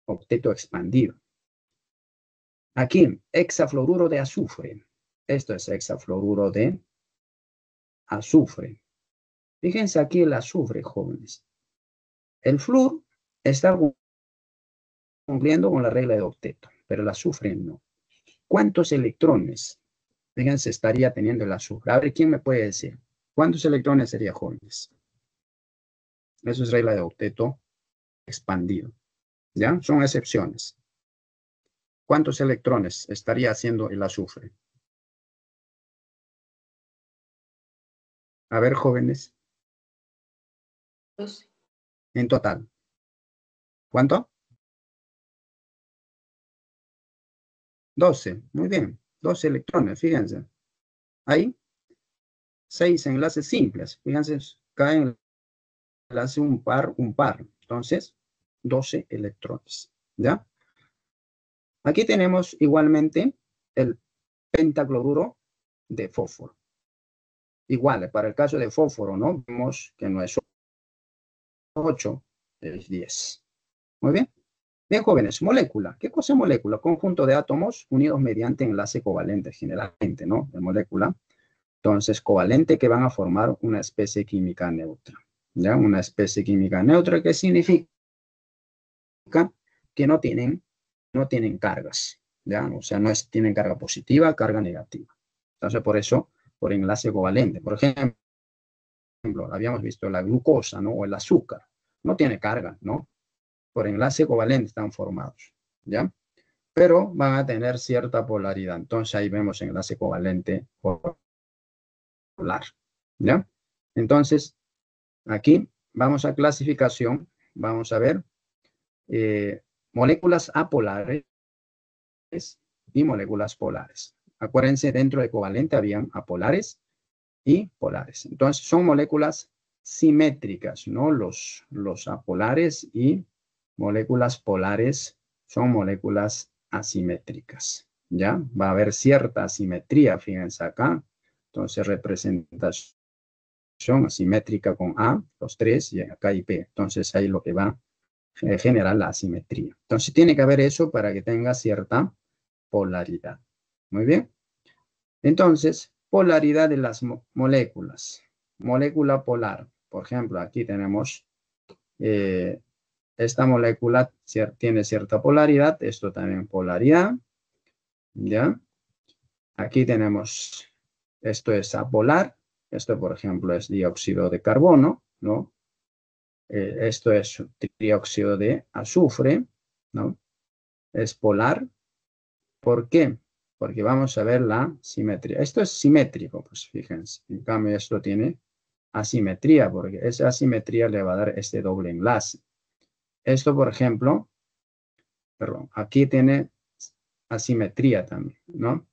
octeto expandido. Aquí, hexafluoruro de azufre. Esto es hexafluoruro de azufre. Fíjense aquí el azufre, jóvenes. El flúor está cumpliendo con la regla de octeto, pero el azufre no. ¿Cuántos electrones? Fíjense, estaría teniendo el azufre. A ver, ¿quién me puede decir? ¿Cuántos electrones sería, jóvenes? Eso es regla de octeto expandido. ¿Ya? Son excepciones. ¿Cuántos electrones estaría haciendo el azufre? A ver, jóvenes. 12. En total. ¿Cuánto? 12. Muy bien. 12 electrones, fíjense. Hay 6 enlaces simples. Fíjense, cada enlace un par. Entonces, 12 electrones. ¿Ya? Aquí tenemos igualmente el pentacloruro de fósforo. Igual, para el caso de fósforo, ¿no? Vemos que no es 8, es 10. Muy bien. Bien, jóvenes, molécula. ¿Qué cosa es molécula? Conjunto de átomos unidos mediante enlace covalente, generalmente, ¿no? De molécula. Entonces, covalente que van a formar una especie química neutra. ¿Ya? Una especie química neutra que significa que no tienen cargas. ¿Ya? O sea, no tienen carga positiva, carga negativa. Entonces, por eso, por enlace covalente. Por ejemplo, habíamos visto la glucosa, ¿no? O el azúcar. No tiene carga, ¿no? Por enlace covalente están formados, ¿ya? Pero van a tener cierta polaridad. Entonces ahí vemos enlace covalente polar, ¿ya? Entonces, aquí vamos a clasificación, vamos a ver moléculas apolares y moléculas polares. Acuérdense, dentro de covalente habían apolares y polares. Entonces, son moléculas simétricas, ¿no? Los apolares y moléculas polares son moléculas asimétricas, ¿ya? Va a haber cierta asimetría, fíjense acá. Entonces, representación asimétrica con A, los 3, y acá y P. Entonces, ahí lo que va a generar la asimetría. Entonces, tiene que haber eso para que tenga cierta polaridad. Muy bien. Entonces, polaridad de las moléculas. Molécula polar. Por ejemplo, aquí tenemos esta molécula tiene cierta polaridad. Esto también polaridad. ¿Ya? Aquí tenemos, esto es apolar. Esto, por ejemplo, es dióxido de carbono, ¿no? Esto es dióxido de azufre, ¿no? Es polar. ¿Por qué? Porque vamos a ver la simetría. Esto es simétrico, pues fíjense. En cambio, esto tiene asimetría, porque esa asimetría le va a dar este doble enlace. Esto, por ejemplo, perdón, aquí tiene asimetría también, ¿no?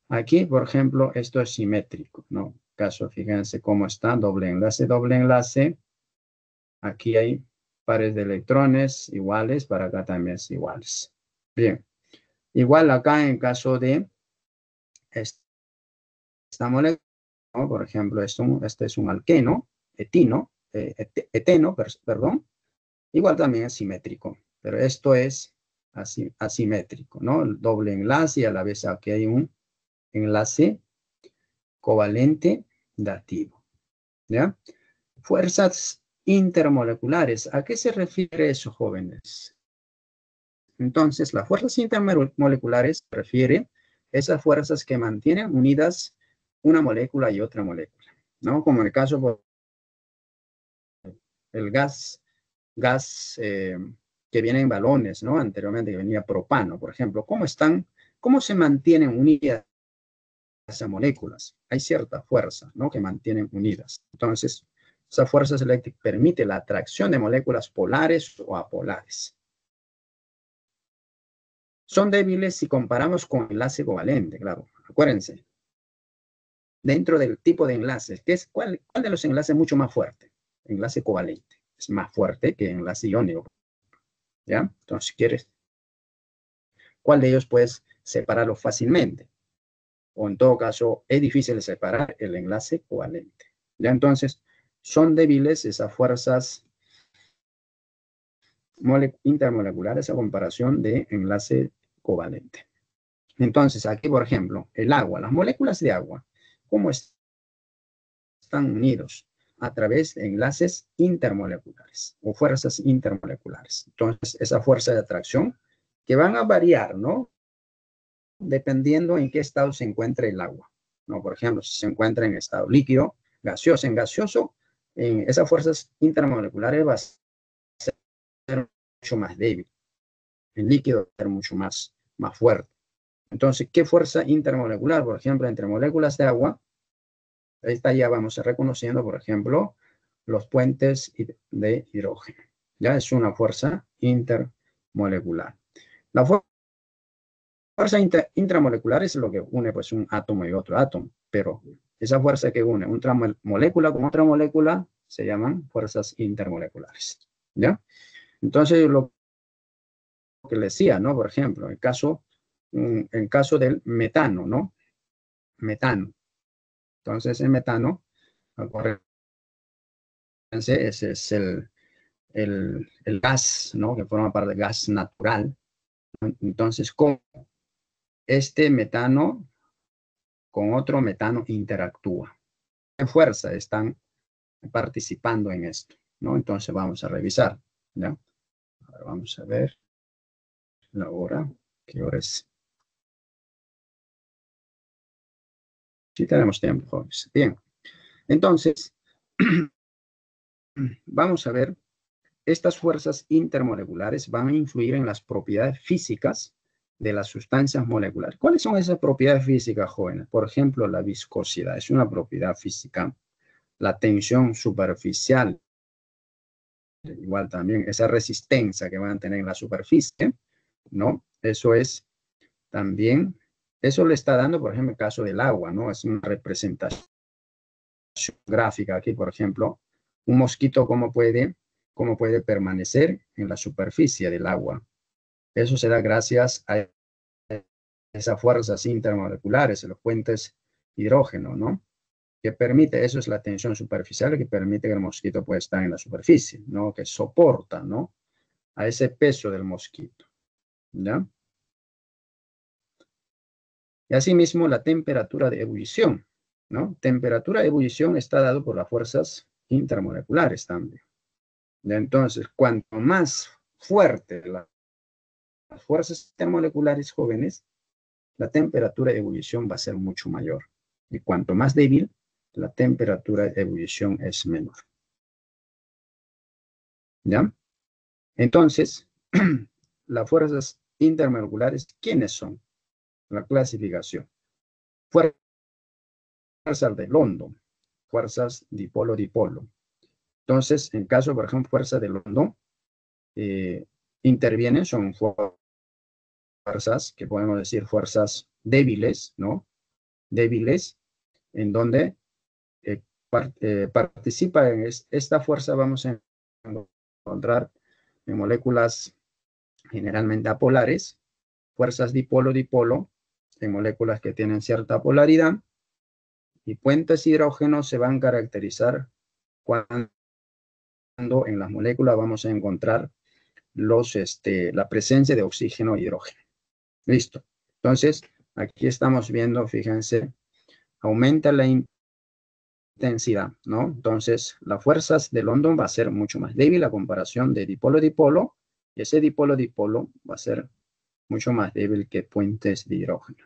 Aquí, por ejemplo, esto es simétrico, ¿no? Caso, fíjense cómo está, doble enlace. Aquí hay pares de electrones iguales, para acá también es iguales. Bien. Igual acá en caso de esta molécula, ¿no? Por ejemplo, este es un alqueno, eteno, perdón. Igual también es simétrico, pero esto es asimétrico, ¿no? El doble enlace y a la vez aquí hay un enlace covalente dativo, ¿ya? Fuerzas intermoleculares. ¿A qué se refiere eso, jóvenes? Entonces, las fuerzas intermoleculares se refiere a esas fuerzas que mantienen unidas una molécula y otra molécula, ¿no? Como en el caso del gas que viene en balones, ¿no? Anteriormente que venía propano, por ejemplo. ¿Cómo se mantienen unidas esas moléculas? Hay cierta fuerza, ¿no? Que mantienen unidas. Entonces, esa fuerza eléctrica permite la atracción de moléculas polares o apolares. Son débiles si comparamos con enlace covalente, claro. Acuérdense. Dentro del tipo de enlaces, ¿cuál de los enlaces es mucho más fuerte? Enlace covalente. Es más fuerte que enlace iónico. ¿Ya? Entonces, si quieres, ¿cuál de ellos puedes separarlo fácilmente? O en todo caso, es difícil separar el enlace covalente. ¿Ya? Entonces, son débiles esas fuerzas intermoleculares a comparación de enlace covalente. Entonces, aquí, por ejemplo, el agua, las moléculas de agua, ¿cómo están unidos? A través de enlaces intermoleculares o fuerzas intermoleculares. Entonces, esa fuerza de atracción que van a variar, ¿no? Dependiendo en qué estado se encuentre el agua, ¿no? Por ejemplo, si se encuentra en estado líquido, gaseoso, en gaseoso, esas fuerzas intermoleculares va a ser mucho más débil. En líquido va a ser mucho más fuerte. Entonces, ¿qué fuerza intermolecular? Por ejemplo, entre moléculas de agua, esta ya vamos reconociendo, por ejemplo, los puentes de hidrógeno. Ya es una fuerza intermolecular. La fuerza intramolecular es lo que une pues un átomo y otro átomo, pero esa fuerza que une una molécula con otra molécula se llaman fuerzas intermoleculares. ¿Ya? Entonces, lo que les decía, ¿no? Por ejemplo, en caso del metano, ¿no? Metano. Entonces, el metano, acuérdense, ese es el gas, ¿no? Que forma parte del gas natural. Entonces, ¿cómo este metano con otro metano interactúa? ¿Qué fuerza están participando en esto? ¿No? Entonces, vamos a revisar. ¿Ya? Ahora vamos a ver la hora. ¿Qué hora es? Sí tenemos tiempo, jóvenes. Bien. Entonces, vamos a ver, estas fuerzas intermoleculares van a influir en las propiedades físicas de las sustancias moleculares. ¿Cuáles son esas propiedades físicas, jóvenes? Por ejemplo, la viscosidad es una propiedad física. La tensión superficial, igual también, esa resistencia que van a tener en la superficie, ¿no? Eso es también, eso le está dando, por ejemplo, el caso del agua, ¿no? Es una representación gráfica aquí, por ejemplo, un mosquito cómo puede permanecer en la superficie del agua. Eso se da gracias a esas fuerzas intermoleculares, los puentes hidrógeno, ¿no? Que permite, eso es la tensión superficial, que permite que el mosquito pueda estar en la superficie, ¿no? Que soporta, ¿no? A ese peso del mosquito, ¿ya? Y asimismo la temperatura de ebullición, ¿no? Temperatura de ebullición está dado por las fuerzas intermoleculares también. Entonces, cuanto más fuerte las fuerzas intermoleculares, jóvenes, la temperatura de ebullición va a ser mucho mayor. Y cuanto más débil, la temperatura de ebullición es menor. ¿Ya? Entonces, las fuerzas intermoleculares, ¿quiénes son? La clasificación. Fuerzas de London, fuerzas dipolo-dipolo. Entonces, en caso, por ejemplo, fuerza de London, intervienen, son fuerzas que podemos decir fuerzas débiles, ¿no? Débiles, en donde participa en esta fuerza, vamos a encontrar en moléculas generalmente apolares, fuerzas dipolo-dipolo en moléculas que tienen cierta polaridad, y puentes hidrógenos se van a caracterizar cuando en las moléculas vamos a encontrar la presencia de oxígeno e hidrógeno. Listo. Entonces, aquí estamos viendo, fíjense, aumenta la intensidad, ¿no? Entonces, las fuerzas de London va a ser mucho más débil a comparación de dipolo-dipolo, y ese dipolo-dipolo va a ser mucho más débil que puentes de hidrógeno.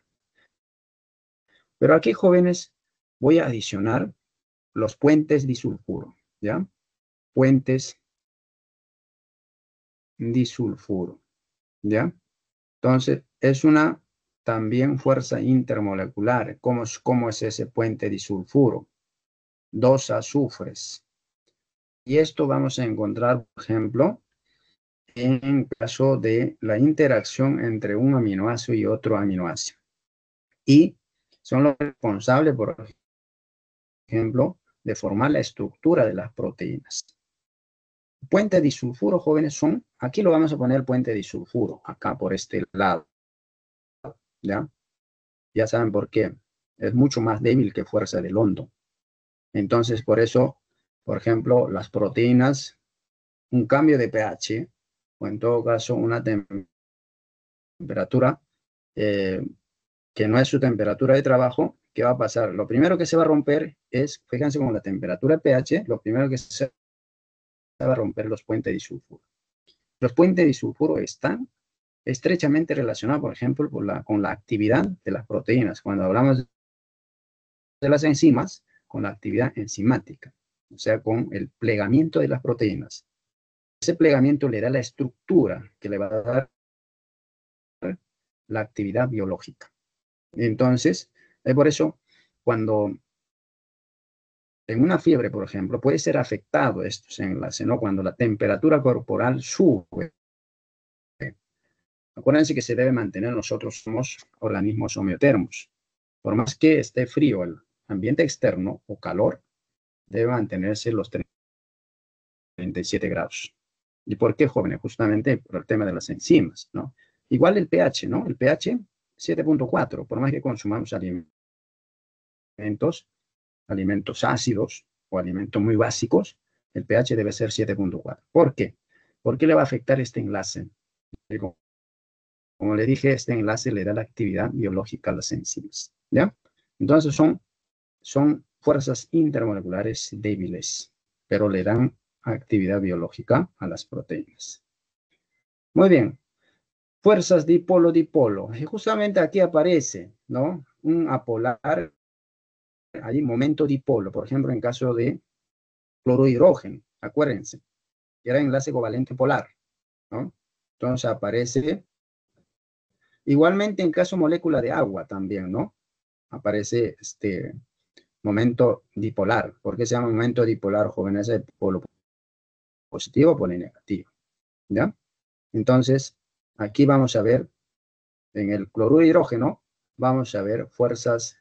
Pero aquí, jóvenes, voy a adicionar los puentes disulfuro, ¿ya? Puentes disulfuro, ¿ya? Entonces, es una también fuerza intermolecular. ¿Cómo es ese puente disulfuro? 2 azufres. Y esto vamos a encontrar, por ejemplo, en caso de la interacción entre un aminoácido y otro aminoácido. Y son los responsables, por ejemplo, de formar la estructura de las proteínas. Puente disulfuro, jóvenes, aquí lo vamos a poner puente disulfuro, acá por este lado, ¿ya? Ya saben por qué. Es mucho más débil que fuerza de London. Entonces, por eso, por ejemplo, las proteínas, un cambio de pH, o en todo caso, una temperatura que no es su temperatura de trabajo, ¿qué va a pasar? Lo primero que se va a romper es, fíjense con la temperatura de pH, lo primero que se va a romper los puentes disulfuro. Los puentes disulfuro están estrechamente relacionados, por ejemplo, con la actividad de las proteínas. Cuando hablamos de las enzimas, con la actividad enzimática, o sea, con el plegamiento de las proteínas. Ese plegamiento le da la estructura que le va a dar la actividad biológica. Entonces, por eso, cuando en una fiebre, por ejemplo, puede ser afectado estos enlaces, ¿no? Cuando la temperatura corporal sube. Acuérdense que se debe mantener, nosotros somos organismos homeotermos. Por más que esté frío el ambiente externo o calor, debe mantenerse los 37 grados. ¿Y por qué, jóvenes? Justamente por el tema de las enzimas, ¿no? Igual el pH, ¿no? El pH 7.4, por más que consumamos alimentos ácidos o alimentos muy básicos, el pH debe ser 7.4. ¿Por qué? ¿Por qué le va a afectar este enlace? Como le dije, este enlace le da la actividad biológica a las enzimas, ¿ya? Entonces son fuerzas intermoleculares débiles, pero le dan actividad biológica a las proteínas. Muy bien. Fuerzas dipolo-dipolo. Y justamente aquí aparece, ¿no? Un apolar, hay momento dipolo, por ejemplo, en caso de clorohidrógeno, acuérdense, que era enlace covalente polar, ¿no? Entonces aparece, igualmente en caso molécula de agua también, ¿no? Aparece este momento dipolar. ¿Por qué se llama momento dipolar, jóvenes? ¿Es polo positivo o polo negativo? ¿Ya? Entonces, aquí vamos a ver, en el cloruro de hidrógeno, vamos a ver fuerzas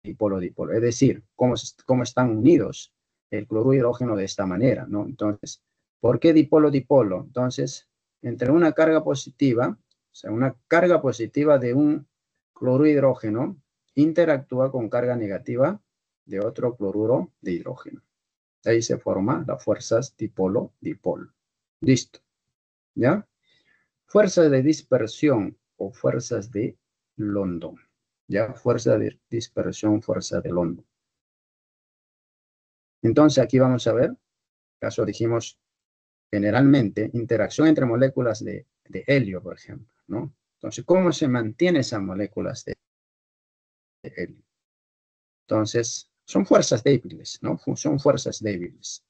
dipolo-dipolo. Es decir, cómo están unidos el cloruro de hidrógeno de esta manera, ¿no? Entonces, ¿por qué dipolo-dipolo? Entonces, entre una carga positiva, o sea, una carga positiva de un cloruro de hidrógeno interactúa con carga negativa de otro cloruro de hidrógeno. Ahí se forman las fuerzas dipolo-dipolo. Listo. ¿Ya? Fuerzas de dispersión o fuerzas de London. ¿Ya? Fuerza de dispersión, fuerza de London. Entonces, aquí vamos a ver, caso dijimos, generalmente, interacción entre moléculas de helio, por ejemplo, ¿no? Entonces, ¿cómo se mantiene esas moléculas de helio? Entonces, son fuerzas débiles, ¿no? Son fuerzas débiles.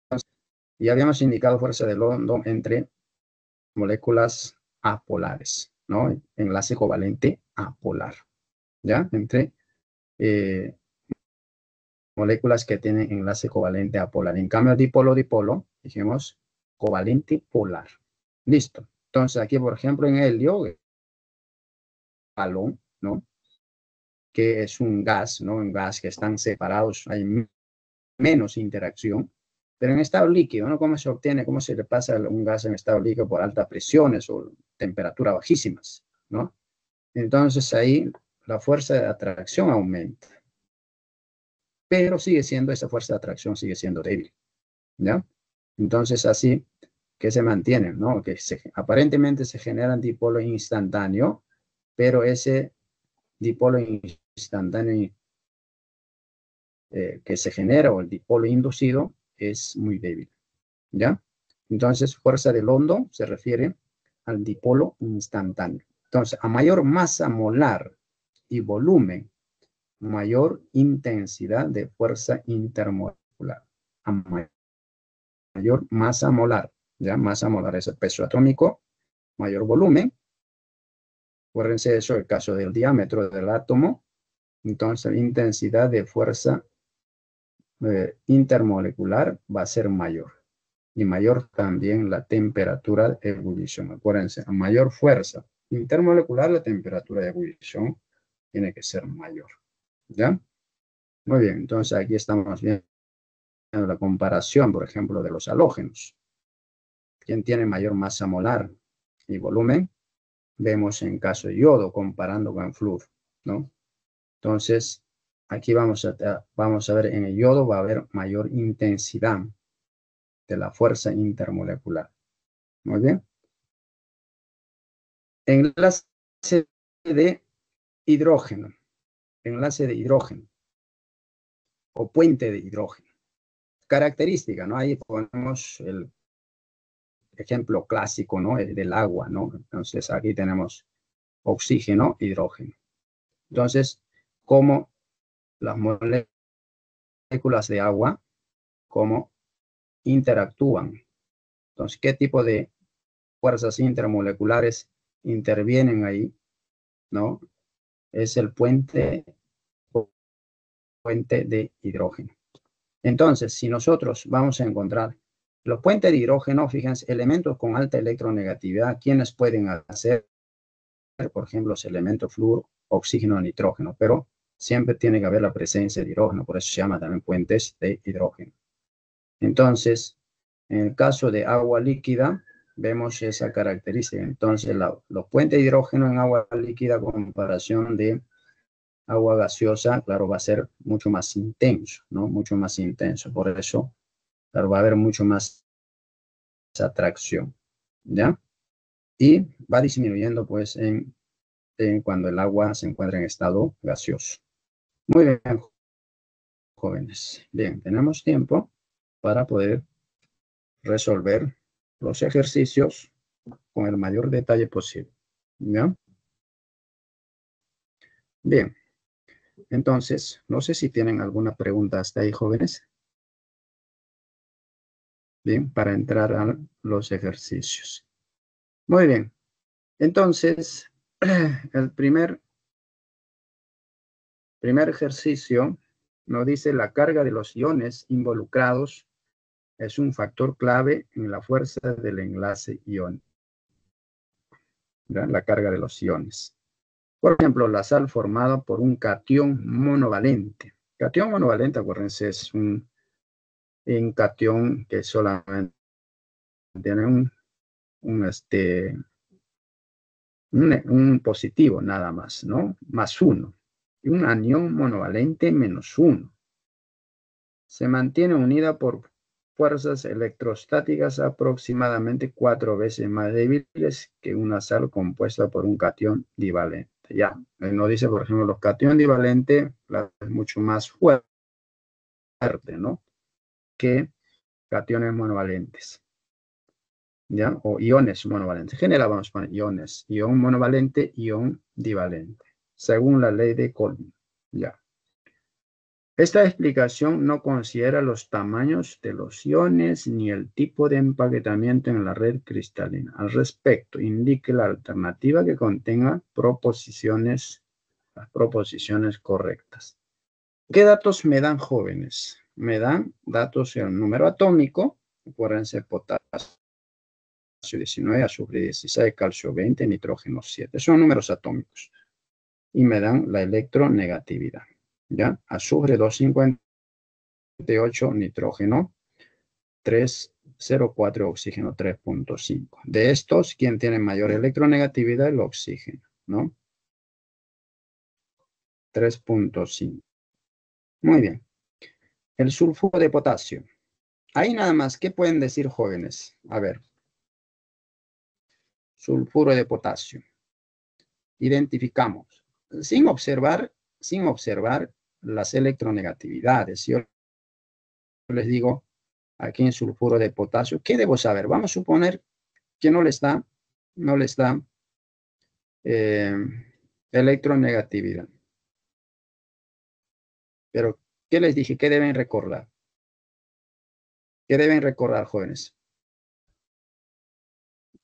Entonces, ya habíamos indicado fuerza de London entre moléculas apolares, ¿no? Enlace covalente apolar, ¿ya? Entre moléculas que tienen enlace covalente apolar. En cambio, dipolo-dipolo, dijimos covalente polar. Listo. Entonces, aquí, por ejemplo, en helio, halón, ¿no? Que es un gas, ¿no? Un gas que están separados, hay menos interacción. Pero en estado líquido, ¿no? ¿Cómo se obtiene, cómo se le pasa un gas en estado líquido por altas presiones o temperaturas bajísimas, ¿no? Entonces ahí la fuerza de atracción aumenta. Pero sigue siendo, esa fuerza de atracción sigue siendo débil, ¿ya? Entonces así que se mantienen, ¿no? Que aparentemente se generan dipolos instantáneos, pero ese dipolo instantáneo que se genera o el dipolo inducido es muy débil, ¿ya? Entonces, fuerza del hondo se refiere al dipolo instantáneo. Entonces, a mayor masa molar y volumen, mayor intensidad de fuerza intermolecular. A mayor masa molar, ¿ya? Masa molar es el peso atómico, mayor volumen. Acuérdense eso, el caso del diámetro del átomo. Entonces, la intensidad de fuerza intermolecular va a ser mayor. Y mayor también la temperatura de ebullición. Acuérdense, a mayor fuerza intermolecular, la temperatura de ebullición tiene que ser mayor. ¿Ya? Muy bien, entonces aquí estamos viendo la comparación, por ejemplo, de los halógenos. ¿Quién tiene mayor masa molar y volumen? Vemos en caso de yodo comparando con el flúor, ¿no? Entonces, aquí vamos a ver en el yodo va a haber mayor intensidad de la fuerza intermolecular. Muy bien. Enlace de hidrógeno. Enlace de hidrógeno. O puente de hidrógeno. Característica, ¿no? Ahí ponemos el ejemplo clásico, ¿no? El del agua, ¿no? Entonces, aquí tenemos oxígeno, hidrógeno. Entonces, ¿cómo las moléculas de agua, cómo interactúan? Entonces, ¿qué tipo de fuerzas intermoleculares intervienen ahí? ¿No? Es el puente de hidrógeno. Entonces, si nosotros vamos a encontrar los puentes de hidrógeno, fíjense, elementos con alta electronegatividad, ¿quiénes pueden hacer? Por ejemplo, los elementos flúor, oxígeno, nitrógeno, pero siempre tiene que haber la presencia de hidrógeno, por eso se llama también puentes de hidrógeno. Entonces, en el caso de agua líquida, vemos esa característica. Entonces, los puentes de hidrógeno en agua líquida, a comparación de agua gaseosa, claro, va a ser mucho más intenso, ¿no? Mucho más intenso. Por eso, claro, va a haber mucho más atracción, ¿ya? Y va disminuyendo, pues, cuando el agua se encuentra en estado gaseoso. Muy bien, jóvenes. Bien, tenemos tiempo para poder resolver los ejercicios con el mayor detalle posible, ¿ya? Bien. Entonces, no sé si tienen alguna pregunta hasta ahí, jóvenes. Bien, para entrar a los ejercicios. Muy bien. Entonces, el primer ejercicio nos dice la carga de los iones involucrados es un factor clave en la fuerza del enlace ion. ¿Verdad? La carga de los iones. Por ejemplo, la sal formada por un catión monovalente. Catión monovalente, acuérdense, es un catión que solamente tiene un positivo nada más, ¿no? Más uno. Y un anión monovalente menos uno. Se mantiene unida por fuerzas electrostáticas aproximadamente 4 veces más débiles que una sal compuesta por un catión divalente. Ya, nos dice, por ejemplo, los cationes divalentes es mucho más fuerte, ¿no? Que cationes monovalentes. ¿Ya? O iones monovalentes. En general vamos a poner iones. Ion monovalente, ion divalente. Según la ley de Coulomb. ¿Ya? Esta explicación no considera los tamaños de los iones ni el tipo de empaquetamiento en la red cristalina. Al respecto, indique la alternativa que contenga las proposiciones correctas. ¿Qué datos me dan, jóvenes? Me dan datos en el número atómico. Acuérdense, potasio 19, azufre 16, calcio 20, nitrógeno 7. Son números atómicos. Y me dan la electronegatividad. ¿Ya? Azufre 258, nitrógeno 3,04, oxígeno 3,5. De estos, ¿quién tiene mayor electronegatividad? El oxígeno, ¿no? 3,5. Muy bien. El sulfuro de potasio. Ahí nada más, ¿qué pueden decir, jóvenes? A ver. Sulfuro de potasio. Identificamos. Sin observar las electronegatividades. Yo les digo, aquí en sulfuro de potasio, ¿qué debo saber? Vamos a suponer que no le está electronegatividad. Pero, ¿qué les dije? ¿Qué deben recordar? ¿Qué deben recordar, jóvenes?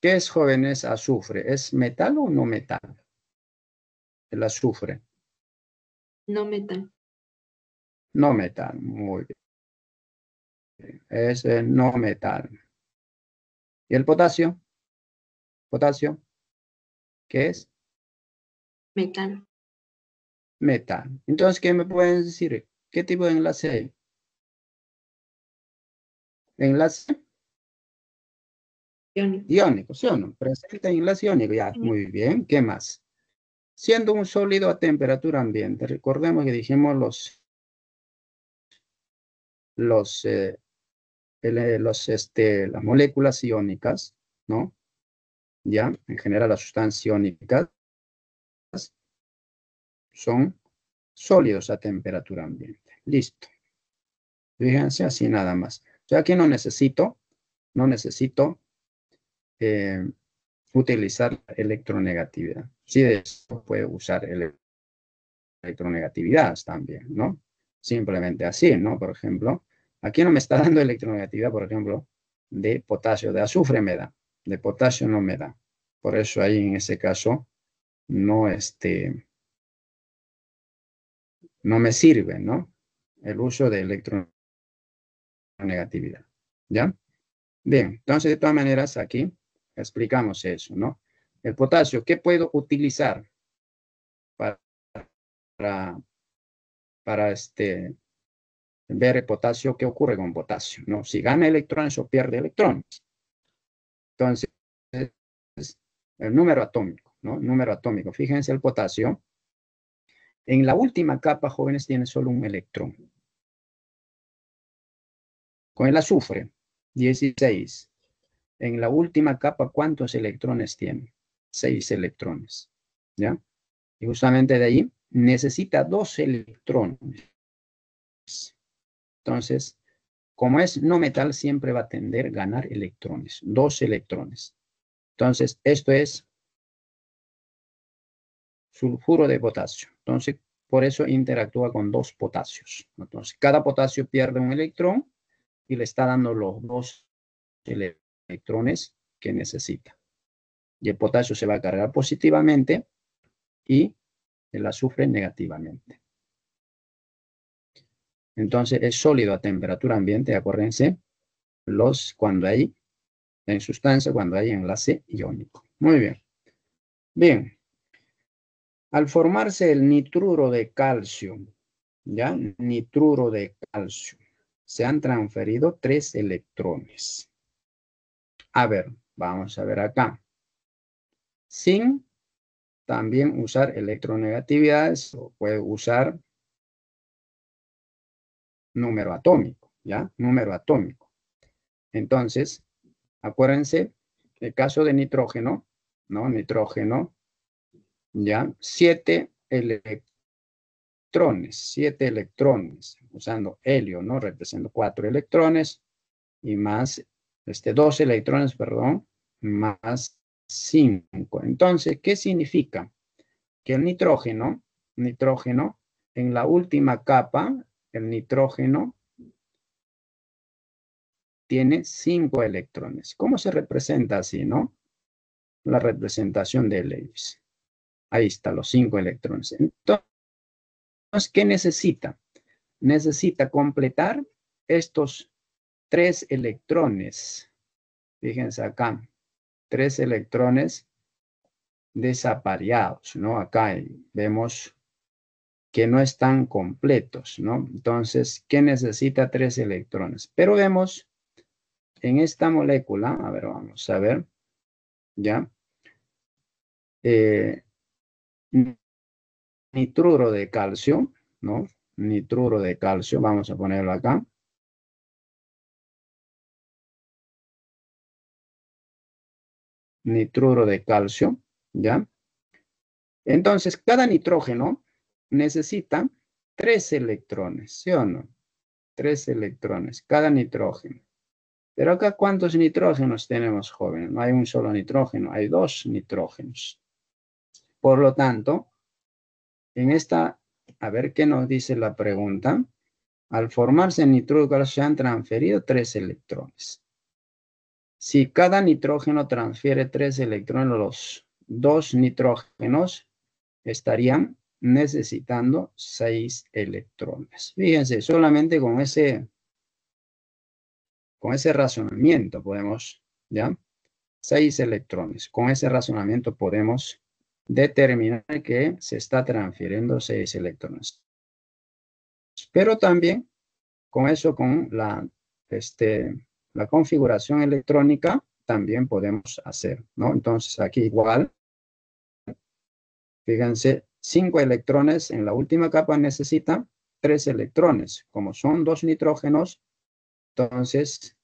¿Qué es, jóvenes, azufre? ¿Es metal o no metal? El azufre. No metal. No metal, muy bien. Es no metal. ¿Y el potasio? ¿Potasio? ¿Qué es? Metal. Metal. Entonces, ¿qué me pueden decir? ¿Qué tipo de enlace hay? Enlace Iónico. iónico, ¿sí o no? Presenta enlace iónico, ya, muy bien. ¿Qué más? Siendo un sólido a temperatura ambiente, recordemos que dijimos las moléculas iónicas, ¿no? Ya, en general las sustancias iónicas son sólidos a temperatura ambiente. Listo. Fíjense así nada más. O sea, aquí no necesito utilizar electronegatividad. Sí, de eso puede usar electronegatividad también, ¿no? Simplemente así, ¿no? Por ejemplo, aquí no me está dando electronegatividad, por ejemplo, de potasio, de azufre me da, de potasio no me da. Por eso ahí en ese caso no, no me sirve, ¿no? El uso de electronegatividad, ¿ya? Bien, entonces de todas maneras aquí explicamos eso, ¿no? El potasio, ¿qué puedo utilizar para, para ver el potasio? ¿Qué ocurre con potasio? ¿No? Si gana electrones o pierde electrones. Entonces, el número atómico, ¿no? El número atómico. Fíjense el potasio. En la última capa, jóvenes, tiene solo un electrón. Con el azufre, 16. En la última capa, ¿cuántos electrones tiene? 6 electrones, ¿ya? Y justamente de ahí necesita 2 electrones. Entonces, como es no metal, siempre va a tender a ganar electrones, 2 electrones. Entonces, esto es sulfuro de potasio. Entonces, por eso interactúa con 2 potasios. Entonces, cada potasio pierde un electrón y le está dando los 2 electrones que necesita. Y el potasio se va a cargar positivamente y el azufre negativamente. Entonces, es sólido a temperatura ambiente, acuérdense, cuando hay en sustancia, cuando hay enlace iónico. Muy bien. Bien. Al formarse el nitruro de calcio, ¿ya? Nitruro de calcio, se han transferido 3 electrones. A ver, vamos a ver acá. Sin también usar electronegatividades, o puede usar número atómico, ¿ya? Número atómico. Entonces, acuérdense, el caso de nitrógeno, ¿no? Nitrógeno, ¿ya? 7 electrones, usando helio, ¿no? Represento 4 electrones y más, 2 electrones, perdón, más 5. Entonces, ¿qué significa? Que el nitrógeno, en la última capa, el nitrógeno tiene 5 electrones. ¿Cómo se representa así, no? La representación de Lewis. Ahí está, los 5 electrones. Entonces, ¿qué necesita? Necesita completar estos 3 electrones. Fíjense acá, 3 electrones desapareados, ¿no? Acá vemos que no están completos, ¿no? Entonces, ¿qué necesita 3 electrones? Pero vemos en esta molécula, a ver, vamos a ver, ¿ya? Nitruro de calcio, ¿no? Nitruro de calcio, vamos a ponerlo acá. Nitruro de calcio, ¿ya? Entonces, cada nitrógeno necesita 3 electrones, ¿sí o no? 3 electrones, cada nitrógeno. Pero acá, ¿cuántos nitrógenos tenemos, jóvenes? No hay un solo nitrógeno, hay 2 nitrógenos. Por lo tanto, en esta, a ver qué nos dice la pregunta. Al formarse el nitruro de calcio se han transferido 3 electrones. Si cada nitrógeno transfiere 3 electrones, los 2 nitrógenos estarían necesitando 6 electrones. Fíjense, solamente con ese razonamiento podemos, ¿ya? 6 electrones. Con ese razonamiento podemos determinar que se está transfiriendo 6 electrones. Pero también con eso, con la configuración electrónica, también podemos hacer, ¿no? Entonces aquí igual, fíjense, 5 electrones en la última capa necesita 3 electrones. Como son 2 nitrógenos, entonces,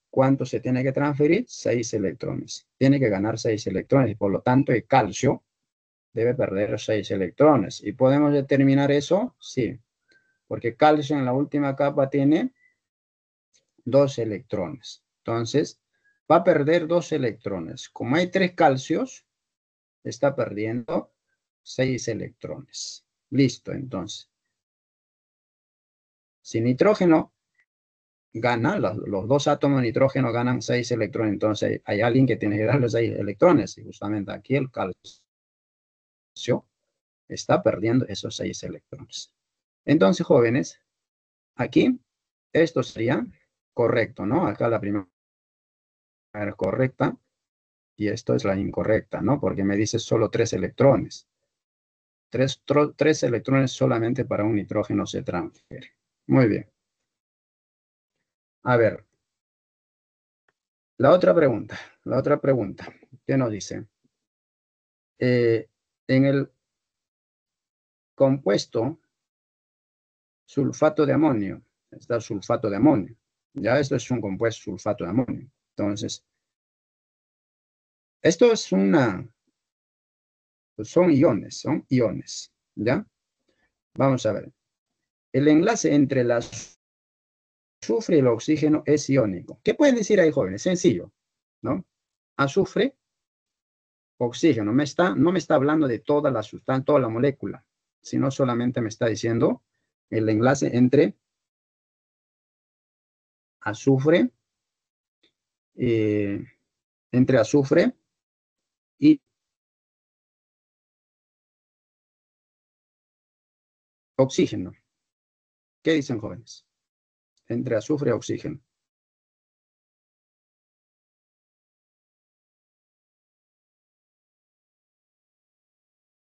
¿cuánto se tiene que transferir? 6 electrones. Tiene que ganar 6 electrones y por lo tanto el calcio debe perder 6 electrones. ¿Y podemos determinar eso? Sí, porque calcio en la última capa tiene 2 electrones. Entonces, va a perder 2 electrones. Como hay 3 calcios, está perdiendo 6 electrones. Listo, entonces. Si nitrógeno gana, los 2 átomos de nitrógeno ganan 6 electrones, entonces hay alguien que tiene que darle 6 electrones. Y justamente aquí el calcio está perdiendo esos 6 electrones. Entonces, jóvenes, aquí esto sería correcto, ¿no? Acá la primera es correcta. Y esto es la incorrecta, ¿no? Porque me dice solo 3 electrones. 3 electrones solamente para un nitrógeno se transfiere. Muy bien. A ver. La otra pregunta. ¿Qué nos dice? En el compuesto sulfato de amonio, está el sulfato de amonio. Ya esto es un compuesto sulfato de amonio. Entonces, esto es son iones, ¿ya? Vamos a ver. El enlace entre el azufre y el oxígeno es iónico. ¿Qué pueden decir ahí, jóvenes? Sencillo, ¿no? Azufre, oxígeno. No me está hablando de toda la sustancia, toda la molécula, sino solamente me está diciendo el enlace entre azufre, y oxígeno. ¿Qué dicen, jóvenes? Entre azufre y oxígeno.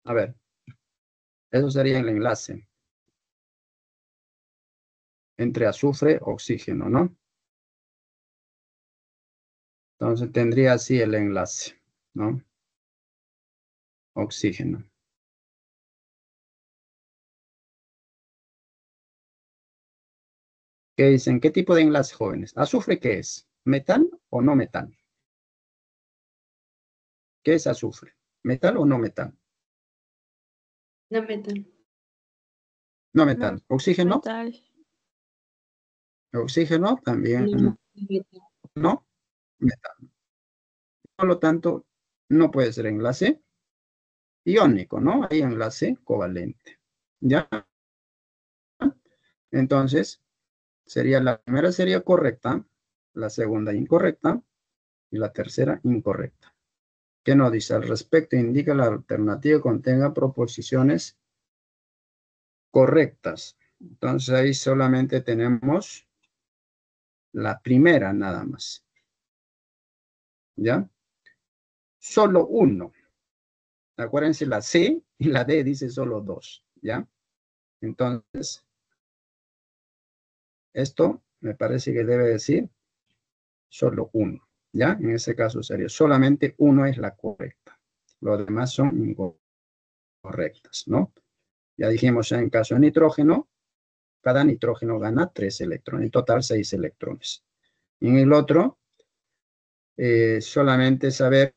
A ver, eso sería el enlace entre azufre y oxígeno, ¿no? Entonces tendría así el enlace, ¿no? Oxígeno. ¿Qué dicen? ¿Qué tipo de enlace, jóvenes? ¿Azufre qué es? ¿Metal o no metal? ¿Qué es azufre? ¿Metal o no metal? No metal. No metal. No, ¿Oxígeno? metal. Oxígeno también No metal. no metal. Por lo tanto, no puede ser enlace iónico, ¿no? Hay enlace covalente. ¿Ya? Entonces, la primera sería correcta, la segunda incorrecta y la tercera incorrecta. ¿Qué nos dice al respecto? Indica la alternativa contenga proposiciones correctas. Entonces ahí solamente tenemos la primera nada más. ¿Ya? Solo uno. Acuérdense, la C y la D dice solo 2. ¿Ya? Entonces, esto me parece que debe decir solo uno. ¿Ya? En ese caso sería solamente uno es la correcta. Los demás son incorrectas, ¿no? Ya dijimos en caso de nitrógeno, cada nitrógeno gana 3 electrones, en total 6 electrones. Y en el otro, solamente saber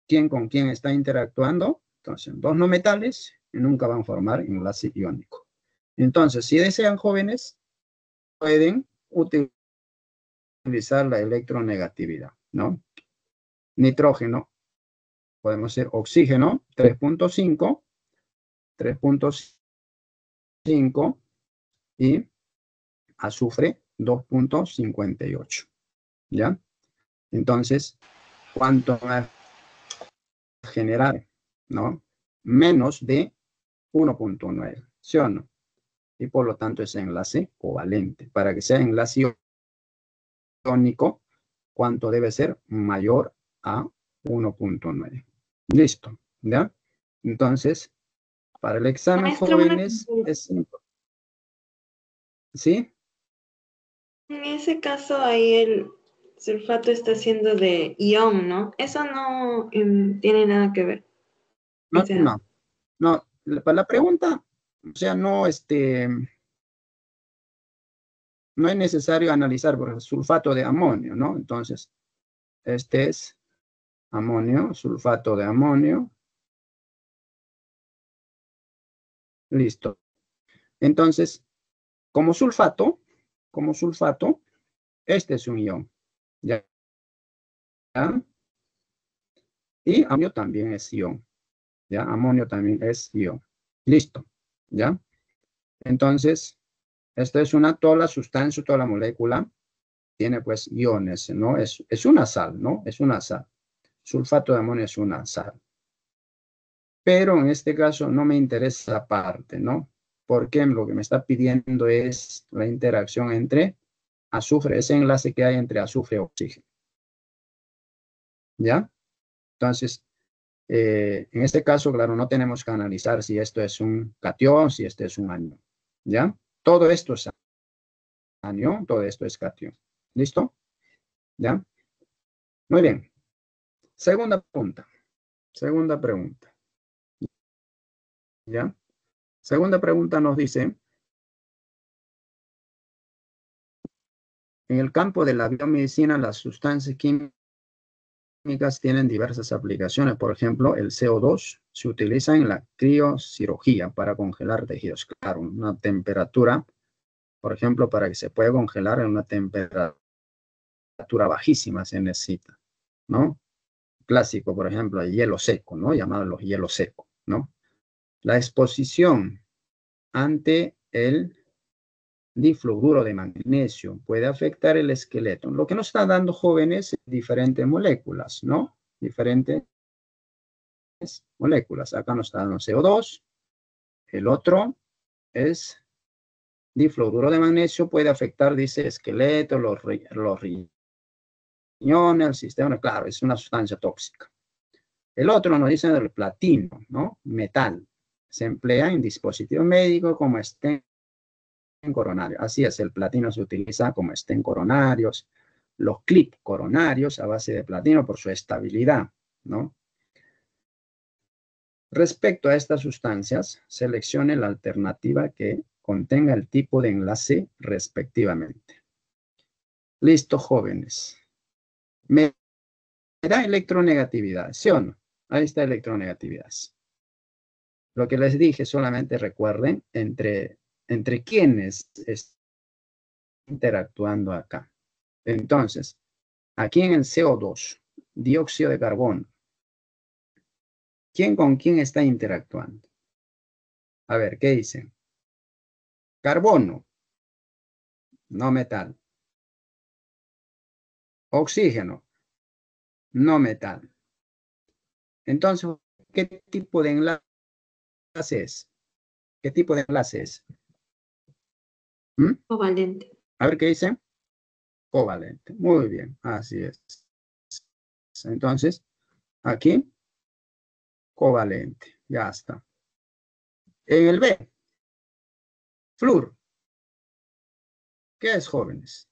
quién con quién está interactuando. Entonces, dos no metales nunca van a formar enlace iónico. Entonces, si desean, jóvenes, pueden utilizar la electronegatividad, ¿no? Nitrógeno, podemos hacer oxígeno, 3.5, 3.5 y azufre, 2.58, ¿ya? Entonces, ¿cuánto va a generar? ¿No? Menos de 1.9, ¿sí o no? Y por lo tanto es enlace covalente. Para que sea enlace iónico, ¿cuánto debe ser? Mayor a 1.9. Listo, ¿ya? Entonces, para el examen, Maestra, una jóvenes, consulta. ¿Sí? En ese caso, ahí el sulfato está siendo de ion, ¿no? Eso no tiene nada que ver. O No, sea, no, no. Para la pregunta, o sea, no, no es necesario analizar por el sulfato de amonio, ¿no? Entonces, este es amonio, sulfato de amonio. Listo. Entonces, como sulfato, este es un ion. ¿Ya? Y amonio también es ion. ¿Ya? Amonio también es ion. Listo. ¿Ya? Entonces, esta es toda la sustancia, toda la molécula tiene pues iones, ¿no? Es una sal, ¿no? Es una sal. Sulfato de amonio es una sal. Pero en este caso no me interesa esa parte, ¿no? Porque lo que me está pidiendo es la interacción entre azufre, ese enlace que hay entre azufre y oxígeno. ¿Ya? Entonces, en este caso, claro, no tenemos que analizar si esto es un catión, si este es un anión. ¿Ya? Todo esto es anión, todo esto es catión. ¿Listo? ¿Ya? Muy bien. Segunda pregunta. Segunda pregunta. ¿Ya? Segunda pregunta nos dice, en el campo de la biomedicina, las sustancias químicas tienen diversas aplicaciones. Por ejemplo, el CO2 se utiliza en la criocirugía para congelar tejidos. Claro, una temperatura, por ejemplo, para que se pueda congelar en una temperatura bajísima se necesita, ¿no? Clásico, por ejemplo, el hielo seco, ¿no? Llamado los hielos secos, ¿no? La exposición ante el difluoruro de magnesio puede afectar el esqueleto. Lo que nos está dando, jóvenes, diferentes moléculas, ¿no? Diferentes moléculas. Acá nos está dando CO2. El otro es difluoruro de magnesio, puede afectar, dice, esqueleto, los riñones, el sistema. Claro, es una sustancia tóxica. El otro nos dice del platino, ¿no? Metal. Se emplea en dispositivos médicos como stent coronarios. Así es, el platino se utiliza como stent coronarios, los clips coronarios a base de platino por su estabilidad, ¿no? Respecto a estas sustancias, seleccione la alternativa que contenga el tipo de enlace respectivamente. Listo, jóvenes. Me da electronegatividad, ¿sí o no? Ahí está electronegatividad. Lo que les dije, solamente recuerden entre quiénes están interactuando acá. Entonces, aquí en el CO2, dióxido de carbono, ¿quién con quién está interactuando? A ver, ¿qué dicen? Carbono, no metal. Oxígeno, no metal. Entonces, ¿qué tipo de enlace es? ¿Qué tipo de enlace es? ¿Mm? covalente. A ver, ¿qué dicen? Covalente. Muy bien, así es. Entonces, aquí, covalente. Ya está. En el B, flúor. ¿Qué es, jóvenes?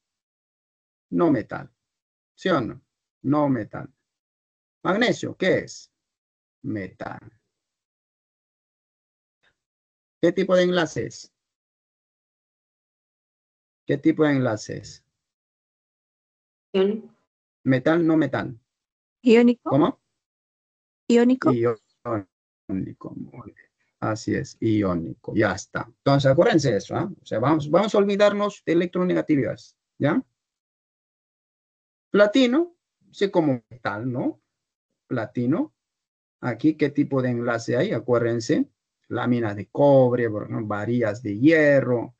No metal. ¿Sí o no? No metal. Magnesio, ¿qué es? Metal. ¿Qué tipo de enlace es? ¿Qué tipo de enlace es? Metal, no metal. Iónico. ¿Cómo? Iónico. Iónico. Muy bien. Así es, iónico. Ya está. Entonces, acuérdense de eso. ¿Ah? O sea, vamos a olvidarnos de electronegatividades. ¿Ya? Platino, sí, como metal, ¿no? Platino. Aquí, ¿qué tipo de enlace hay? Acuérdense. Láminas de cobre, varillas de hierro,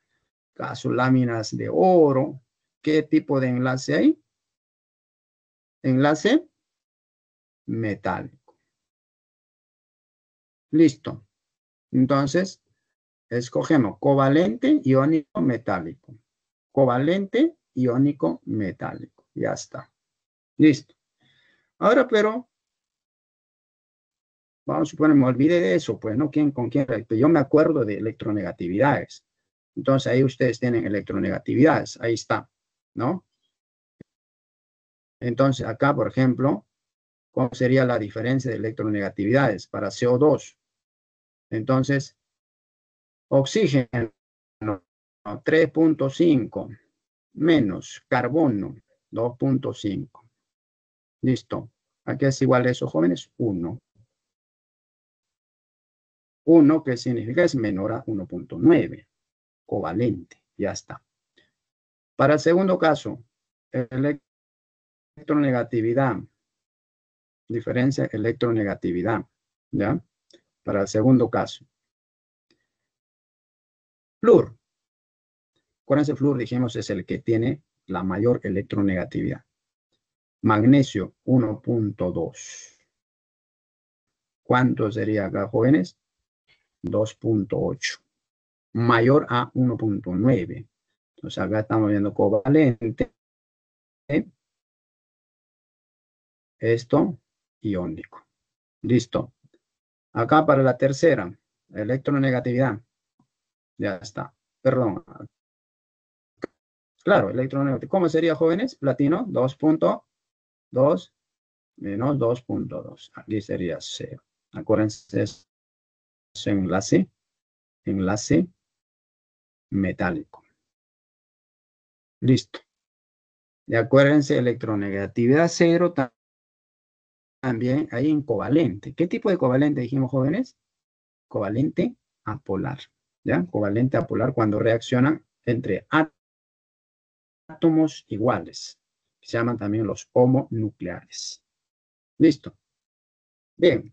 caso láminas de oro. ¿Qué tipo de enlace hay? Enlace metálico. Listo. Entonces, escogemos covalente, iónico, metálico. Covalente, iónico, metálico. Ya está. Listo. Ahora, pero, vamos a suponer, me olvidé de eso, pues, ¿no? ¿Con quién? Yo me acuerdo de electronegatividades. Entonces, ahí ustedes tienen electronegatividades. Ahí está, ¿no? Entonces, acá, por ejemplo, ¿cómo sería la diferencia de electronegatividades para CO2? Entonces, oxígeno 3.5 menos carbono 2.5. Listo. Aquí es igual a eso, jóvenes, 1. 1, que significa es menor a 1.9. Covalente. Ya está. Para el segundo caso, electronegatividad. Diferencia electronegatividad. ¿Ya? Para el segundo caso. Flúor. Acuérdense, flúor, dijimos, es el que tiene la mayor electronegatividad. Magnesio, 1.2. ¿Cuánto sería acá, jóvenes? 2.8. Mayor a 1.9. Entonces, acá estamos viendo covalente. Esto, iónico. Listo. Acá para la tercera, electronegatividad. Ya está. Perdón. Claro, electronegatividad. ¿Cómo sería, jóvenes? Platino, 2.2 menos 2.2. Aquí sería 0. Acuérdense, es enlace metálico. Listo. Y acuérdense, electronegatividad 0 también hay en covalente. ¿Qué tipo de covalente dijimos, jóvenes? Covalente apolar. ¿Ya? Covalente apolar cuando reaccionan entre átomos iguales. Se llaman también los homonucleares. Listo. Bien.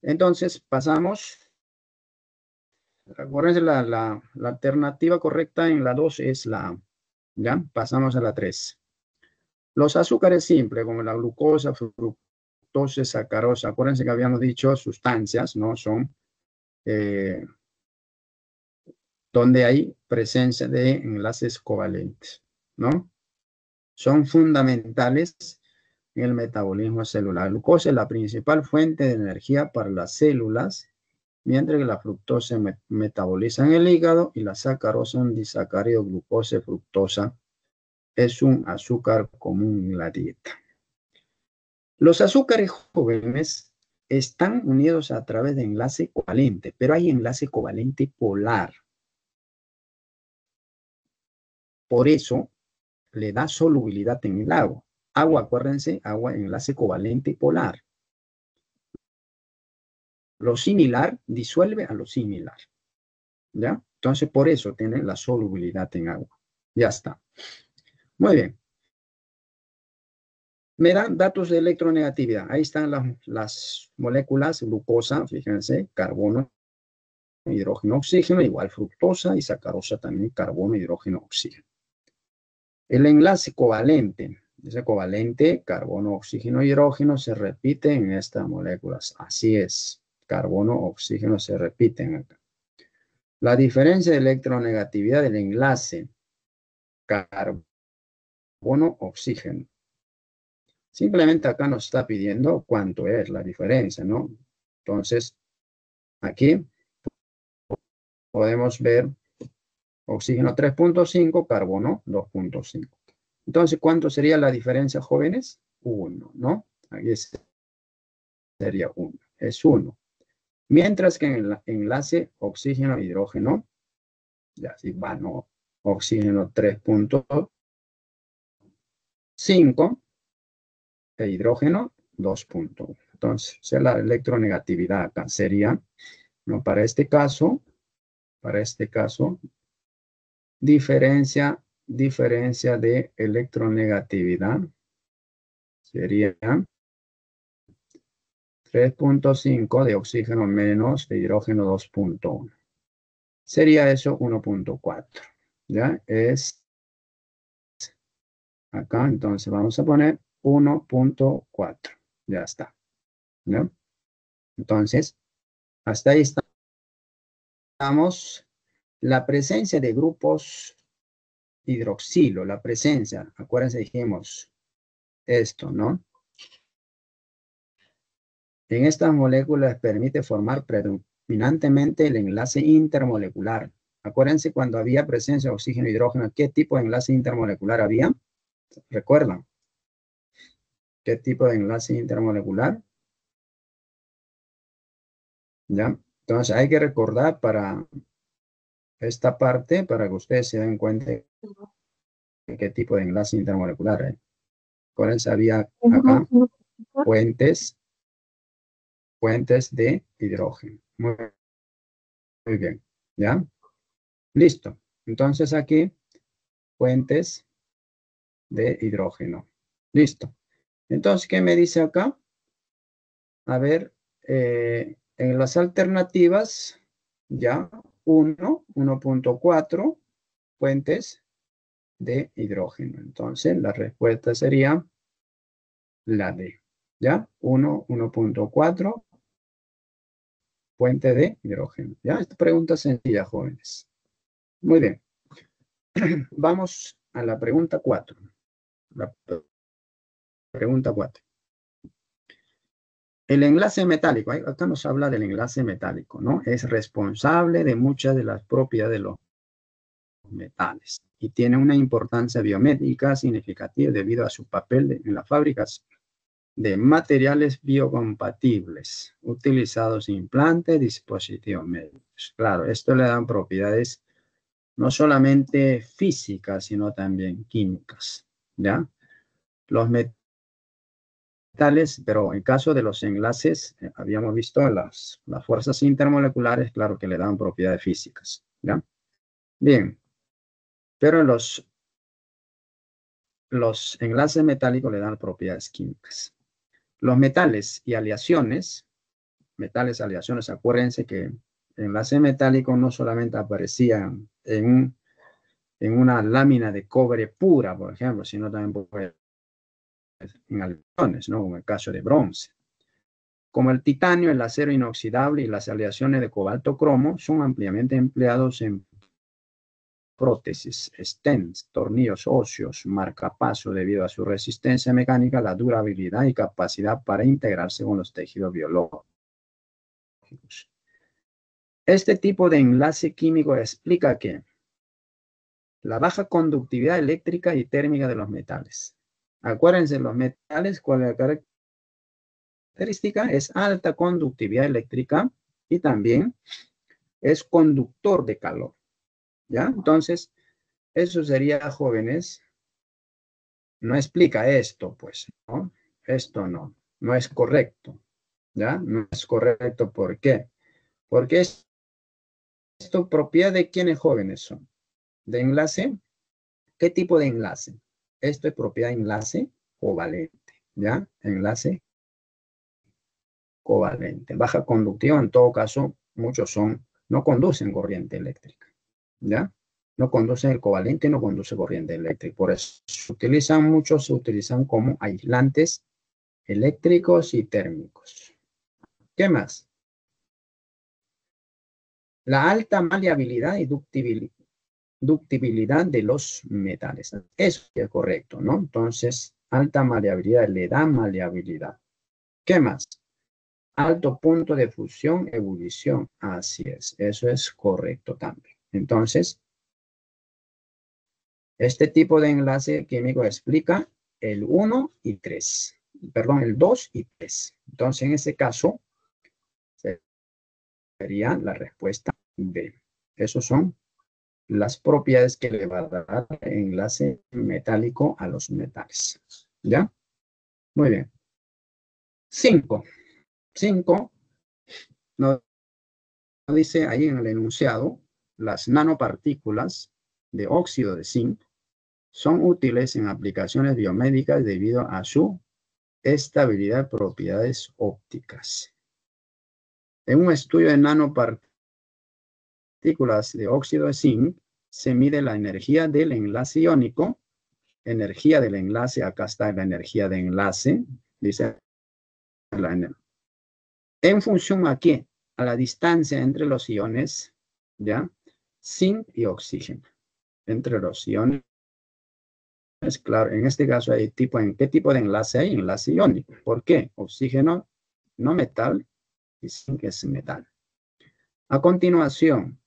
Entonces pasamos. Acuérdense, la alternativa correcta en la 2 es la A. ¿Ya? Pasamos a la 3. Los azúcares simples, como la glucosa, fructosa, sacarosa. Acuérdense que habíamos dicho sustancias, ¿no? Son donde hay presencia de enlaces covalentes, ¿no? Son fundamentales en el metabolismo celular. La glucosa es la principal fuente de energía para las células, mientras que la fructosa se metaboliza en el hígado y la sacarosa, un disacárido glucosa y fructosa, es un azúcar común en la dieta. Los azúcares jóvenes están unidos a través de enlace covalente, pero hay enlace covalente polar. Por eso le da solubilidad en el agua. Agua, acuérdense, agua, enlace covalente polar. Lo similar disuelve a lo similar. ¿Ya? Entonces, por eso tiene la solubilidad en agua. Ya está. Muy bien. Me dan datos de electronegatividad. Ahí están las moléculas, glucosa, fíjense, carbono, hidrógeno, oxígeno, igual fructosa y sacarosa también, carbono, hidrógeno, oxígeno. El enlace covalente, ese covalente, carbono, oxígeno, hidrógeno, se repite en estas moléculas. Así es, carbono, oxígeno se repiten acá. La diferencia de electronegatividad del enlace carbono, oxígeno. Simplemente acá nos está pidiendo cuánto es la diferencia, ¿no? Entonces, aquí podemos ver oxígeno 3.5, carbono 2.5. Entonces, ¿cuánto sería la diferencia, jóvenes? 1, ¿no? Aquí sería 1. Es 1. Mientras que en el enlace oxígeno-hidrógeno, ya sí va, ¿no? Oxígeno 3.5 e hidrógeno 2.1. Entonces, o sea, la electronegatividad acá sería, ¿no? Para este caso, diferencia de electronegatividad sería 3.5 de oxígeno menos de hidrógeno 2.1. Sería eso 1.4. ¿Ya? Es acá, entonces vamos a poner 1.4. Ya está. ¿Ya? Entonces, hasta ahí estamos. La presencia de grupos hidroxilo, la presencia, acuérdense, dijimos esto, ¿no? En estas moléculas permite formar predominantemente el enlace intermolecular. Acuérdense cuando había presencia de oxígeno e hidrógeno, ¿qué tipo de enlace intermolecular había? ¿Recuerdan? ¿Qué tipo de enlace intermolecular? ¿Ya? Entonces hay que recordar para esta parte, para que ustedes se den cuenta de qué tipo de enlace intermolecular hay. Acuérdense, había acá puentes de hidrógeno. Muy bien, ¿ya? Listo. Entonces aquí, puentes de hidrógeno. Listo. Entonces, ¿qué me dice acá? A ver, en las alternativas, ya, 1.4 puentes de hidrógeno. Entonces, la respuesta sería la D. ¿Ya? 1.4 puente de hidrógeno. ¿Ya? Esta pregunta es sencilla, jóvenes. Muy bien. Vamos a la pregunta 4. La pregunta 4. El enlace metálico, acá nos habla del enlace metálico, ¿no? Es responsable de muchas de las propiedades de los metales y tiene una importancia biomédica significativa debido a su papel en las fábricas de materiales biocompatibles utilizados en implantes, dispositivos médicos. Claro, esto le dan propiedades no solamente físicas, sino también químicas, ¿ya? Los metales, pero en caso de los enlaces, habíamos visto las fuerzas intermoleculares, claro que le dan propiedades físicas, ¿ya? Bien, pero los enlaces metálicos le dan propiedades químicas. Los metales y aleaciones, acuérdense que el enlace metálico no solamente aparecía en una lámina de cobre pura, por ejemplo, sino también puede en aleaciones, ¿no? Como el caso de bronce. Como el titanio, el acero inoxidable y las aleaciones de cobalto-cromo son ampliamente empleados en prótesis, stents, tornillos óseos, marcapaso debido a su resistencia mecánica, la durabilidad y capacidad para integrarse con los tejidos biológicos. Este tipo de enlace químico explica que la baja conductividad eléctrica y térmica de los metales. Acuérdense, los metales, ¿cuál es la característica? Es alta conductividad eléctrica y también es conductor de calor. ¿Ya? Entonces, eso sería, jóvenes, no explica esto, pues, ¿no? Esto no es correcto, ¿ya? No es correcto, ¿por qué? Porque esto propiedad de quiénes jóvenes son. ¿De enlace? ¿Qué tipo de enlace? Esto es propiedad de enlace covalente, ¿ya? Enlace covalente. Baja conductiva, en todo caso, muchos no conducen corriente eléctrica, ¿ya? No conducen el covalente, no conduce corriente eléctrica. Por eso muchos se utilizan como aislantes eléctricos y térmicos. ¿Qué más? La alta maleabilidad y ductibilidad de los metales. Eso es correcto, ¿no? Entonces, alta maleabilidad le da maleabilidad. ¿Qué más? Alto punto de fusión, ebullición. Así es, eso es correcto también. Entonces, Este tipo de enlace químico explica el 1 y 3. Perdón, el 2 y 3. Entonces, en ese caso, sería la respuesta B. Esos son las propiedades que le va a dar el enlace metálico a los metales. ¿Ya? Muy bien. 5. 5 nos dice ahí en el enunciado, las nanopartículas de óxido de zinc son útiles en aplicaciones biomédicas debido a su estabilidad y propiedades ópticas. En un estudio de nanopartículas de óxido de zinc, se mide la energía del enlace iónico, energía del enlace, acá está la energía de enlace, dice la energía. En función a qué? A la distancia entre los iones, ¿ya? Zinc y oxígeno. Entre los iones, claro, en este caso hay ¿en qué tipo de enlace hay? Enlace iónico. ¿Por qué? Oxígeno, no metal, y zinc es metal. A continuación,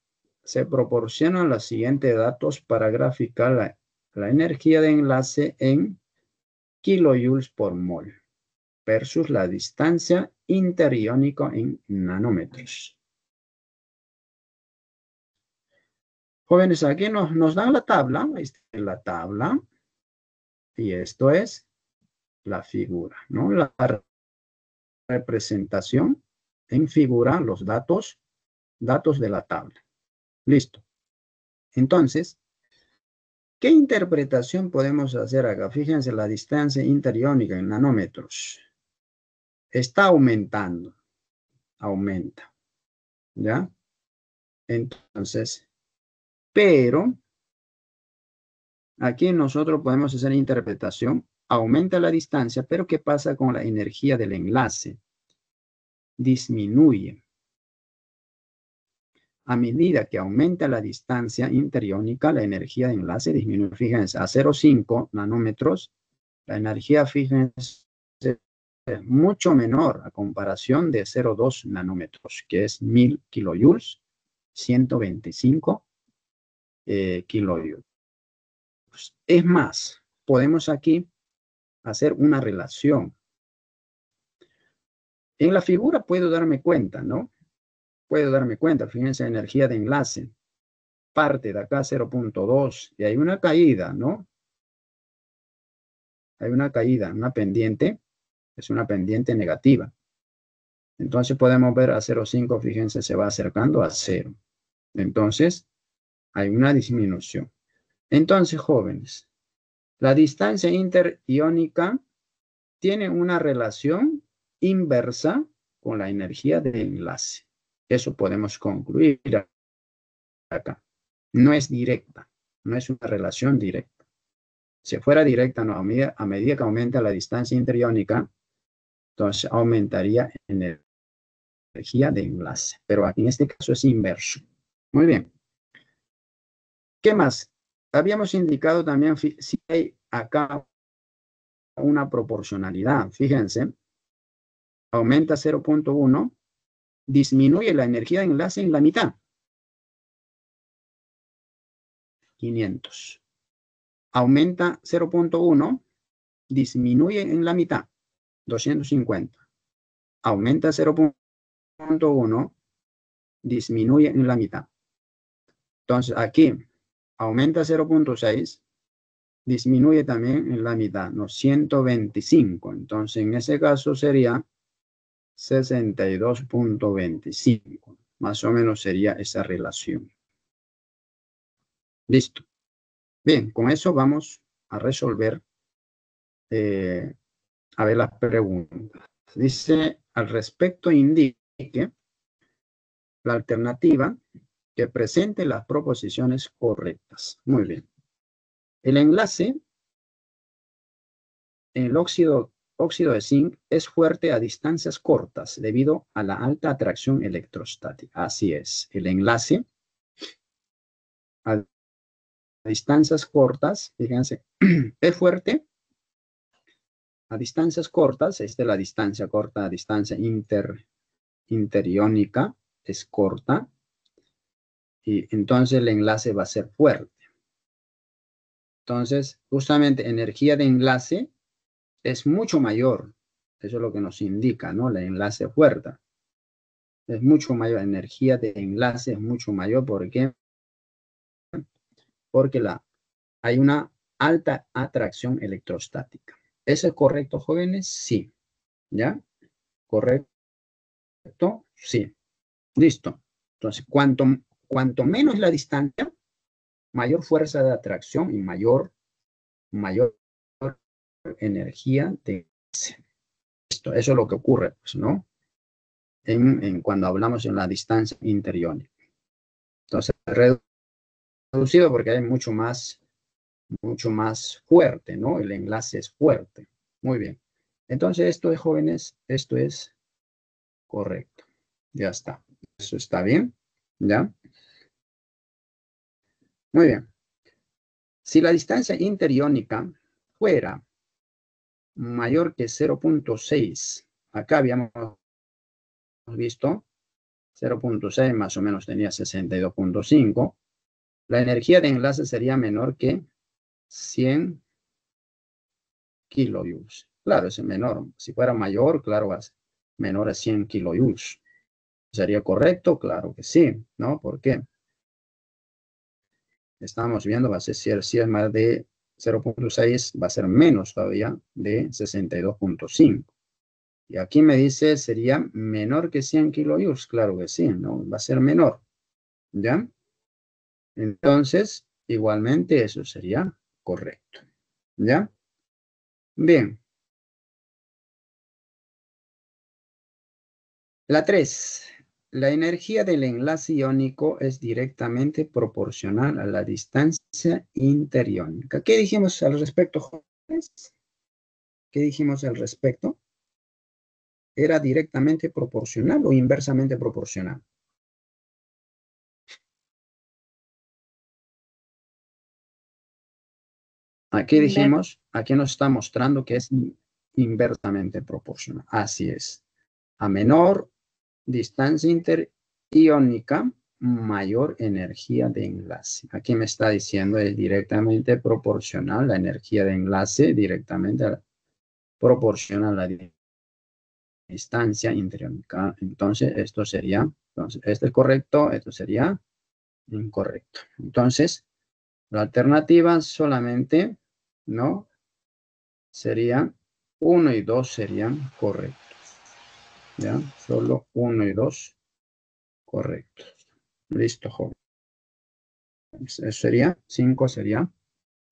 se proporcionan los siguientes datos para graficar la energía de enlace en kilojoules por mol versus la distancia interiónica en nanómetros. Jóvenes, aquí nos dan la tabla, ahí está la tabla, y esto es la figura, ¿no? La representación en figura, los datos de la tabla. Listo. Entonces, ¿qué interpretación podemos hacer acá? Fíjense la distancia interiónica en nanómetros. Está aumentando. Aumenta. ¿Ya? Entonces, pero aquí nosotros podemos hacer interpretación. Aumenta la distancia, pero ¿qué pasa con la energía del enlace? Disminuye. A medida que aumenta la distancia interiónica, la energía de enlace disminuye. Fíjense, a 0,5 nanómetros, la energía, fíjense, es mucho menor a comparación de 0,2 nanómetros, que es 1000 kilojoules, 125 kilojoules. Es más, podemos aquí hacer una relación. En la figura puedo darme cuenta, ¿no? Puedo darme cuenta, fíjense, energía de enlace. Parte de acá 0.2 y hay una caída, ¿no? Hay una caída, una pendiente, es una pendiente negativa. Entonces podemos ver a 0.5, fíjense, se va acercando a 0. Entonces, hay una disminución. Entonces, jóvenes, la distancia interiónica tiene una relación inversa con la energía de enlace. Eso podemos concluir acá. No es directa, no es una relación directa. Si fuera directa, no, a medida que aumenta la distancia interiónica, entonces aumentaría energía de enlace. Pero aquí en este caso es inverso. Muy bien. ¿Qué más? Habíamos indicado también si hay acá una proporcionalidad. Fíjense, aumenta 0.1, disminuye la energía de enlace en la mitad. 500. Aumenta 0.1, disminuye en la mitad. 250. Aumenta 0.1, disminuye en la mitad. Entonces aquí aumenta 0.6, disminuye también en la mitad, ¿no? 125. Entonces en ese caso sería 62.25. Más o menos sería esa relación. Listo. Bien, con eso vamos a resolver, a ver las preguntas. Dice, al respecto indique la alternativa que presente las proposiciones correctas. Muy bien. El enlace en el óxido de zinc es fuerte a distancias cortas debido a la alta atracción electrostática. Así es. El enlace a distancias cortas, fíjense, es fuerte a distancias cortas. Esta es la distancia corta, la distancia interiónica es corta. Y entonces el enlace va a ser fuerte. Entonces, justamente energía de enlace es mucho mayor. Eso es lo que nos indica, ¿no? La enlace fuerte. Es mucho mayor. Energía de enlace es mucho mayor. ¿Por qué? Porque hay una alta atracción electrostática. ¿Eso es correcto, jóvenes? Sí. ¿Ya? ¿Correcto? Sí. Listo. Entonces, cuanto menos la distancia, mayor fuerza de atracción y mayor energía de esto. Eso es lo que ocurre, pues, ¿no? Cuando hablamos en la distancia interiónica. Entonces, reducido porque hay mucho más fuerte, ¿no? El enlace es fuerte. Muy bien. Entonces, esto de jóvenes, esto es correcto. Ya está. Eso está bien. ¿Ya? Muy bien. Si la distancia interiónica fuera mayor que 0.6, acá habíamos visto 0.6 más o menos tenía 62.5, la energía de enlace sería menor que 100 kilojoules. Claro, es menor. Si fuera mayor, claro, es menor a 100 kilojoules. ¿Sería correcto? Claro que sí, ¿no? ¿Por qué? Estamos viendo, va a ser, si es más de 0.6, va a ser menos todavía de 62.5. Y aquí me dice, sería menor que 100 kilojoules. Claro que sí, ¿no? Va a ser menor, ¿ya? Entonces, igualmente eso sería correcto, ¿ya? Bien. La 3. La energía del enlace iónico es directamente proporcional a la distancia interiónica. ¿Qué dijimos al respecto, jóvenes? ¿Qué dijimos al respecto? ¿Era directamente proporcional o inversamente proporcional? Aquí dijimos, aquí nos está mostrando que es inversamente proporcional. Así es. A menor distancia interiónica, mayor energía de enlace. Aquí me está diciendo es directamente proporcional la energía de enlace, directamente proporcional a la distancia interiónica. Entonces, esto sería, este es correcto, esto sería incorrecto. Entonces, la alternativa solamente, ¿no? Sería 1 y 2 serían correctos. ¿Ya? Solo 1 y 2 correctos. Listo, joven. Eso sería, 5 sería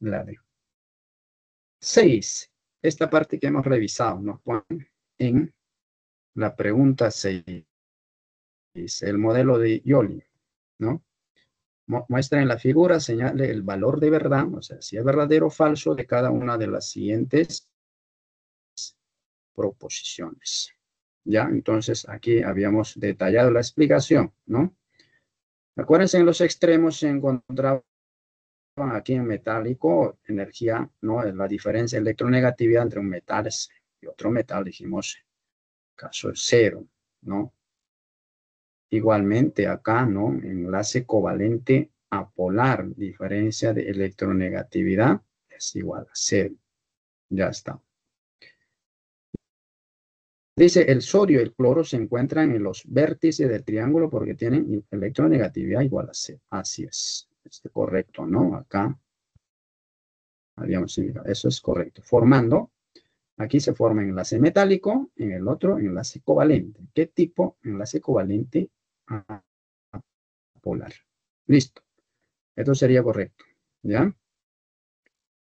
la D. 6. Esta parte que hemos revisado nos pone en la pregunta 6. El modelo de Yoli, ¿no? Muestra en la figura, señale el valor de verdad, o sea, si es verdadero o falso de cada una de las siguientes proposiciones. ¿Ya? Entonces, aquí habíamos detallado la explicación, ¿no? Acuérdense, en los extremos se encontraba aquí en metálico energía, ¿no? La diferencia de electronegatividad entre un metal y otro metal, dijimos, caso es cero, ¿no? Igualmente acá, ¿no? Enlace covalente apolar, diferencia de electronegatividad es igual a cero. Ya está. Dice, el sodio y el cloro se encuentran en los vértices del triángulo porque tienen electronegatividad igual a cero. Así es. Correcto, ¿no? Acá habíamos indicado. Eso es correcto. Formando, aquí se forma enlace metálico, en el otro enlace covalente. ¿Qué tipo? Enlace covalente polar. Listo. Esto sería correcto. ¿Ya?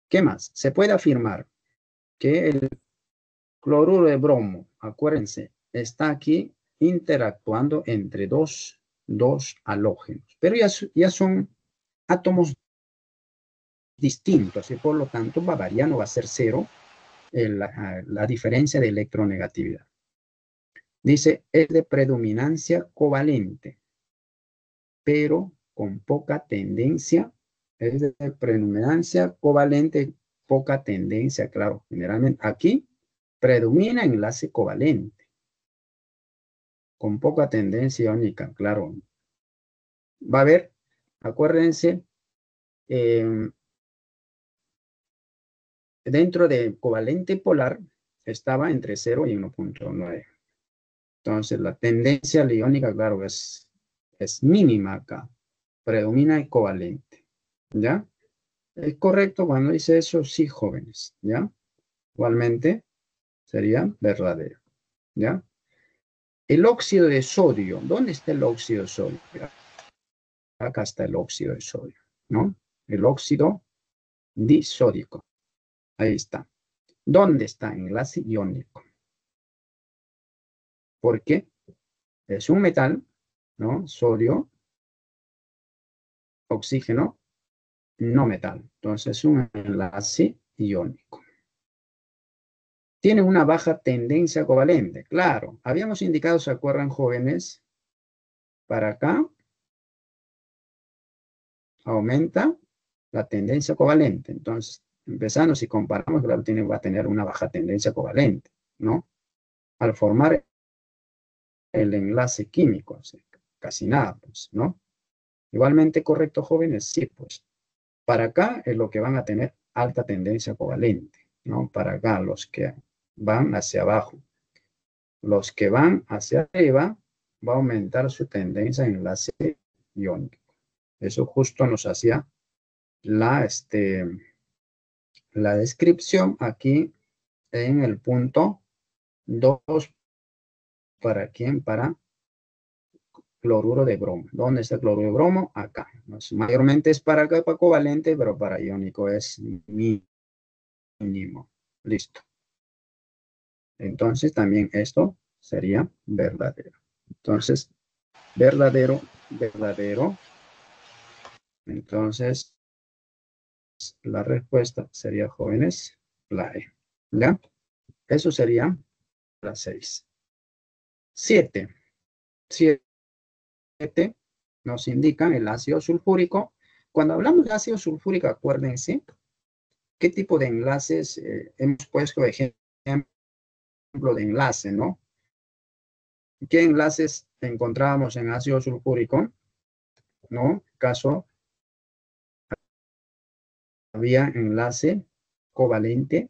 ¿Qué más? Se puede afirmar que el cloruro de bromo, acuérdense, está aquí interactuando entre dos halógenos, pero ya son átomos distintos y por lo tanto va a variar, no va a ser cero la diferencia de electronegatividad. Dice, es de predominancia covalente, pero con poca tendencia, es de predominancia covalente, poca tendencia, claro, generalmente aquí predomina enlace covalente, con poca tendencia iónica, claro. Va a haber, acuérdense, dentro de covalente polar estaba entre 0 y 1.9. Entonces, la tendencia iónica, claro, es mínima acá. Predomina el covalente, ¿ya? ¿Es correcto cuando dice eso? Sí, jóvenes, ¿ya? Igualmente, sería verdadero, ¿ya? El óxido de sodio, ¿dónde está el óxido de sodio? Acá está el óxido de sodio, ¿no? El óxido disódico. Ahí está. ¿Dónde está? Enlace iónico. ¿Por qué? Es un metal, ¿no? Sodio, oxígeno, no metal. Entonces, es un enlace iónico. Tiene una baja tendencia covalente. Claro, habíamos indicado, ¿se acuerdan, jóvenes? Para acá aumenta la tendencia covalente. Entonces, empezando, si comparamos, claro, va a tener una baja tendencia covalente, ¿no? Al formar el enlace químico, o sea, casi nada, pues, ¿no? Igualmente, correcto, jóvenes, sí, pues. Para acá es lo que van a tener alta tendencia covalente, ¿no? Para acá, los que van hacia abajo. Los que van hacia arriba, va a aumentar su tendencia en enlace iónico. Eso justo nos hacía la descripción aquí en el punto 2. ¿Para quién? Para cloruro de bromo. ¿Dónde está el cloruro de bromo? Acá. Mayormente es para acá, para covalente, pero para iónico es mínimo. Listo. Entonces también esto sería verdadero. Entonces, verdadero, verdadero. Entonces, la respuesta sería, jóvenes, la E. ¿Ya? Eso sería la 6. 7. 7 nos indican el ácido sulfúrico. Cuando hablamos de ácido sulfúrico, acuérdense qué tipo de enlaces hemos puesto ejemplo de enlace, ¿no? ¿Qué enlaces encontrábamos en ácido sulfúrico? ¿No? Caso había enlace covalente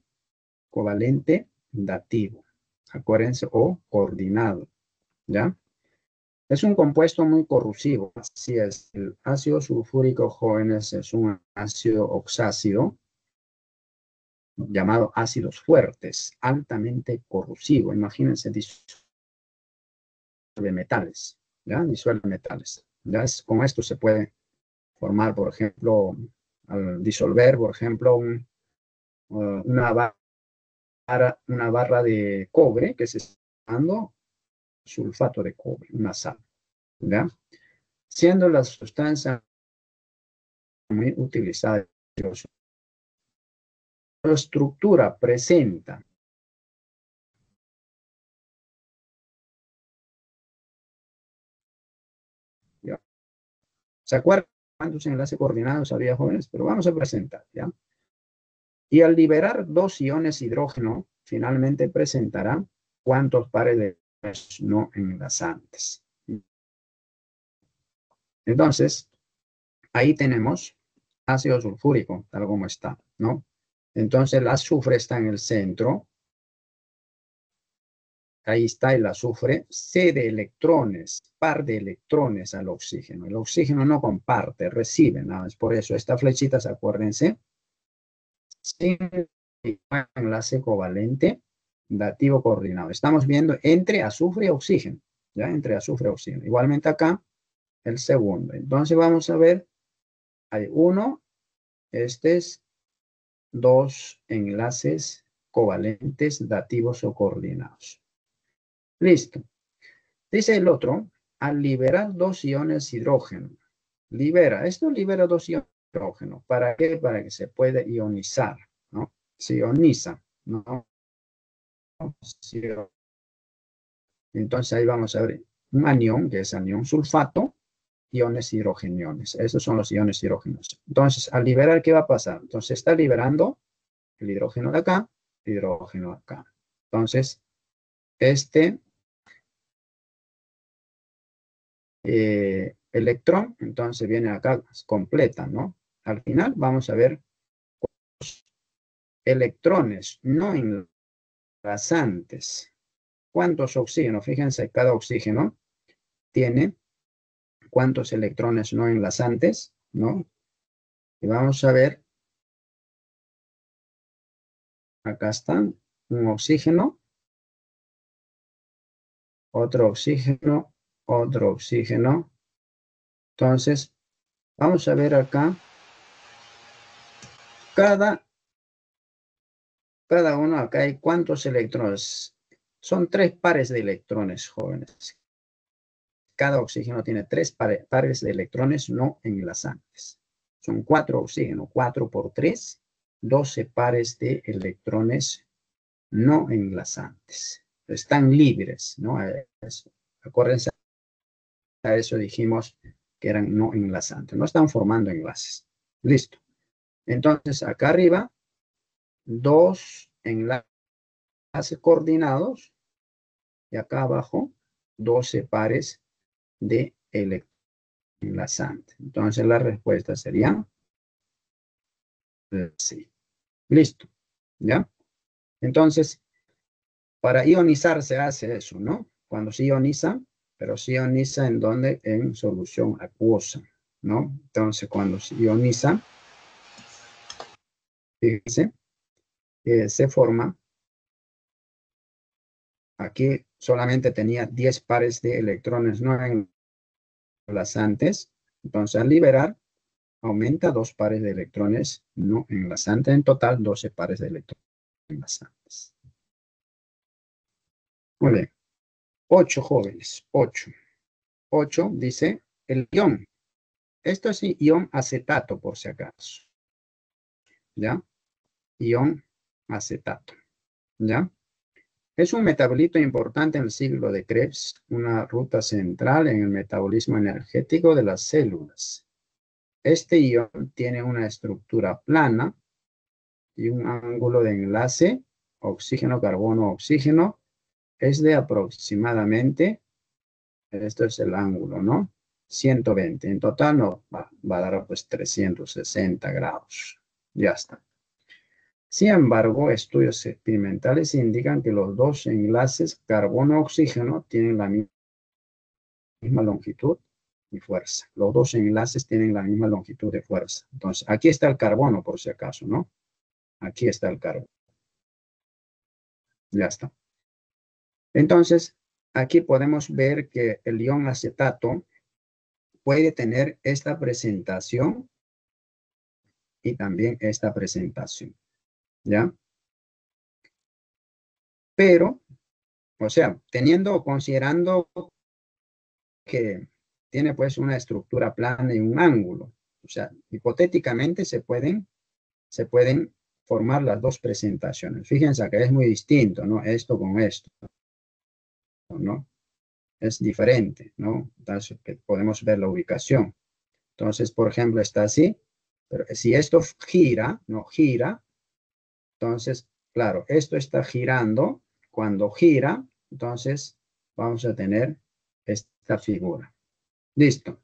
dativo, acuérdense, o coordinado, ¿ya? Es un compuesto muy corrosivo, así es. El ácido sulfúrico, jóvenes, es un ácido oxácido llamado ácidos fuertes, altamente corrosivo. Imagínense, disuelve metales, ¿ya? Disuelve metales. ¿Ya? Con esto se puede formar, por ejemplo, al disolver, por ejemplo, una barra de cobre que se está llamando sulfato de cobre, una sal, ¿ya? Siendo la sustancia muy utilizada. La estructura presenta ¿ya? ¿Se acuerdan cuántos enlaces coordinados había, jóvenes? Pero vamos a presentar, ¿ya? Y al liberar dos iones hidrógeno, finalmente presentará cuántos pares de no enlazantes. Entonces, ahí tenemos ácido sulfúrico, tal como está, ¿no? Entonces, el azufre está en el centro. Ahí está el azufre, cede electrones, par de electrones al oxígeno. El oxígeno no comparte, recibe nada más. Por eso, estas flechitas, acuérdense, sin enlace covalente, dativo coordinado. Estamos viendo entre azufre y oxígeno, ¿ya? Entre azufre y oxígeno. Igualmente acá, el segundo. Entonces vamos a ver, hay uno, este es dos enlaces covalentes, dativos o coordinados. Listo. Dice el otro, al liberar dos iones hidrógeno, esto libera dos iones hidrógeno. ¿Para qué? Para que se pueda ionizar, ¿no? Se ioniza, ¿no? Entonces ahí vamos a ver un anión, que es anión sulfato, iones hidrogeniones. Esos son los iones hidrógenos. Entonces, al liberar, ¿qué va a pasar? Entonces, está liberando el hidrógeno de acá, el hidrógeno de acá. Entonces, electrón, entonces viene acá, completa, ¿no? Al final vamos a ver electrones no enlazantes. ¿Cuántos oxígenos? Fíjense, cada oxígeno tiene cuántos electrones no enlazantes, ¿no? Y vamos a ver. Acá están. Un oxígeno. Otro oxígeno. Otro oxígeno. Entonces, vamos a ver acá. Cada uno acá hay cuántos electrones. Son 3 pares de electrones, jóvenes. Cada oxígeno tiene 3 pares de electrones no enlazantes. Son 4 oxígenos. 4 por 3, 12 pares de electrones no enlazantes. Están libres, ¿no? Acuérdense, a eso dijimos que eran no enlazantes. No están formando enlaces. Listo. Entonces, acá arriba, 2 enlaces coordinados. Y acá abajo, 12 pares de electrones enlazantes. Entonces, la respuesta sería sí. Listo. ¿Ya? Entonces, para ionizar se hace eso, ¿no? Cuando se ioniza, pero se ioniza en donde? En solución acuosa, ¿no? Entonces, cuando se ioniza, fíjense, se forma, aquí solamente tenía 10 pares de electrones no enlazantes, entonces al liberar, aumenta 2 pares de electrones no enlazantes, en total 12 pares de electrones enlazantes. Muy bien. 8 jóvenes, 8. 8 dice el ion. Esto es ion acetato, por si acaso. ¿Ya? Ion acetato. ¿Ya? Es un metabolito importante en el ciclo de Krebs, una ruta central en el metabolismo energético de las células. Este ion tiene una estructura plana y un ángulo de enlace, oxígeno, carbono, oxígeno, es de aproximadamente, esto es el ángulo, ¿no? 120. En total no, va a dar pues 360 grados. Ya está. Sin embargo, estudios experimentales indican que los dos enlaces carbono-oxígeno tienen la misma longitud y fuerza. Los dos enlaces tienen la misma longitud de fuerza. Entonces, aquí está el carbono, por si acaso, ¿no? Aquí está el carbono. Ya está. Entonces, aquí podemos ver que el ion acetato puede tener esta presentación y también esta presentación. ¿Ya? Pero, o sea, considerando que tiene pues una estructura plana y un ángulo. O sea, hipotéticamente se pueden formar las dos presentaciones. Fíjense que es muy distinto, ¿no? Esto con esto, ¿no? Es diferente, ¿no? Entonces, que podemos ver la ubicación. Entonces, por ejemplo, está así, pero si esto gira, no gira, entonces, claro, esto está girando. Cuando gira, entonces vamos a tener esta figura. Listo.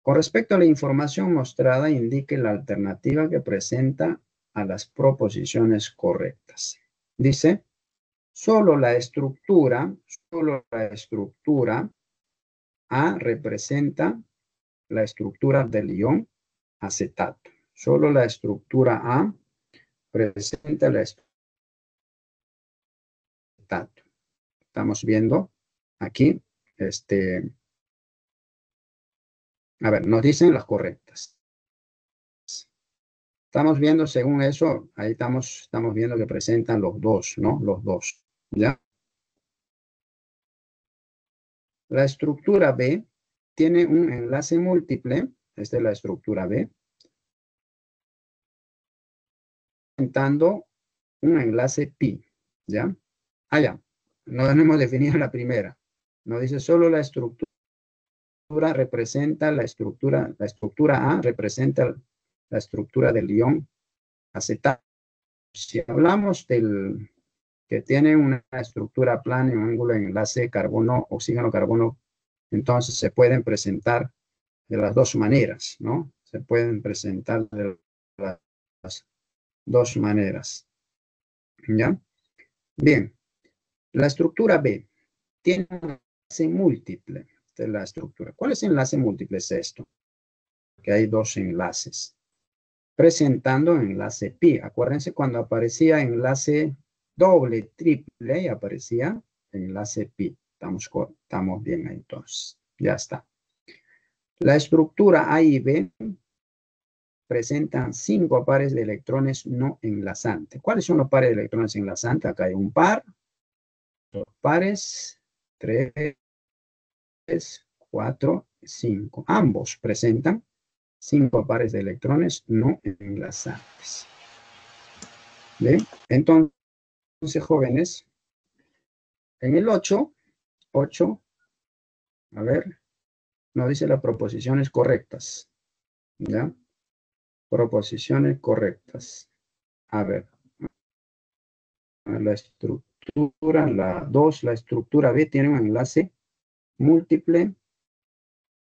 Con respecto a la información mostrada, indique la alternativa que presenta a las proposiciones correctas. Dice, solo la estructura A representa la estructura del ion acetato. Solo la estructura A presenta la estructura acetato. Estamos viendo aquí, a ver, nos dicen las correctas. Estamos viendo, según eso, ahí estamos viendo que presentan los dos, ¿no? Los dos, ¿ya? La estructura B tiene un enlace múltiple. Esta es la estructura B. Presentando un enlace pi, ¿ya? Ah, ya. No hemos definido la primera. Nos dice solo la estructura representa la estructura A representa la estructura del ion acetato. Si hablamos del que tiene una estructura plana y un ángulo de enlace carbono, oxígeno, carbono, entonces se pueden presentar de las dos maneras, ¿no? Se pueden presentar de las Dos maneras. ¿Ya? Bien. La estructura B tiene un enlace múltiple de la estructura. ¿Cuál es el enlace múltiple? Es esto. Que hay dos enlaces. Presentando enlace pi. Acuérdense cuando aparecía enlace doble, triple, y aparecía enlace pi. Estamos bien ahí entonces. Ya está. La estructura A y B presentan 5 pares de electrones no enlazantes. ¿Cuáles son los pares de electrones enlazantes? Acá hay un par, 2 pares, 3, 4, 5. Ambos presentan 5 pares de electrones no enlazantes. ¿Bien? Entonces, jóvenes, en el 8, a ver, nos dice las proposiciones correctas. ¿Ya? Proposiciones correctas. A ver, la estructura, la 2, la estructura B tiene un enlace múltiple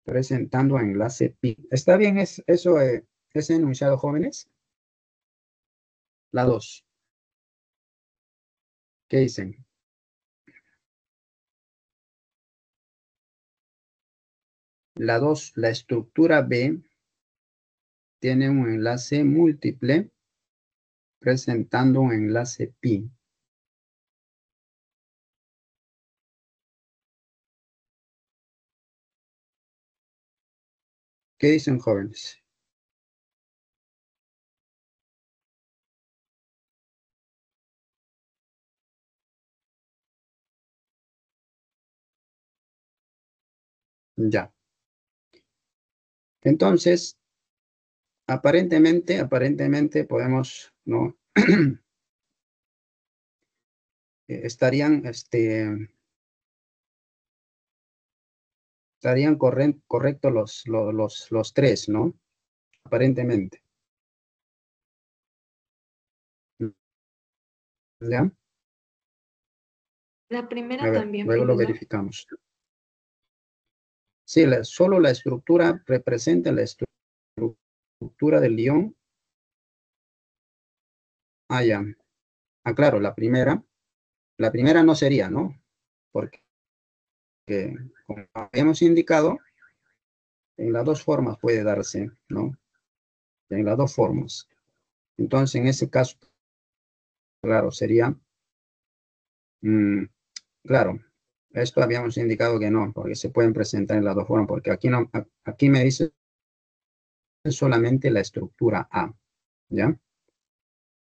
presentando enlace pi. ¿Está bien eso, ese enunciado, jóvenes? La 2. ¿Qué dicen? La 2, la estructura B tiene un enlace múltiple presentando un enlace pi. ¿Qué dicen, jóvenes? Ya. Entonces, aparentemente podemos, ¿no? estarían correctos los tres, ¿no? Aparentemente. ¿Ya? La primera A ver, también, luego lo profesor. verificamos. Sí, solo la estructura representa la estructura del ion. Ah, ya. Ah, claro, la primera no sería, ¿no? Porque, como habíamos indicado, en las dos formas puede darse, ¿no? En las dos formas. Entonces, en ese caso, claro, sería, claro, esto habíamos indicado que no, porque se pueden presentar en las dos formas, porque aquí, no, aquí me dice solamente la estructura A, ¿ya?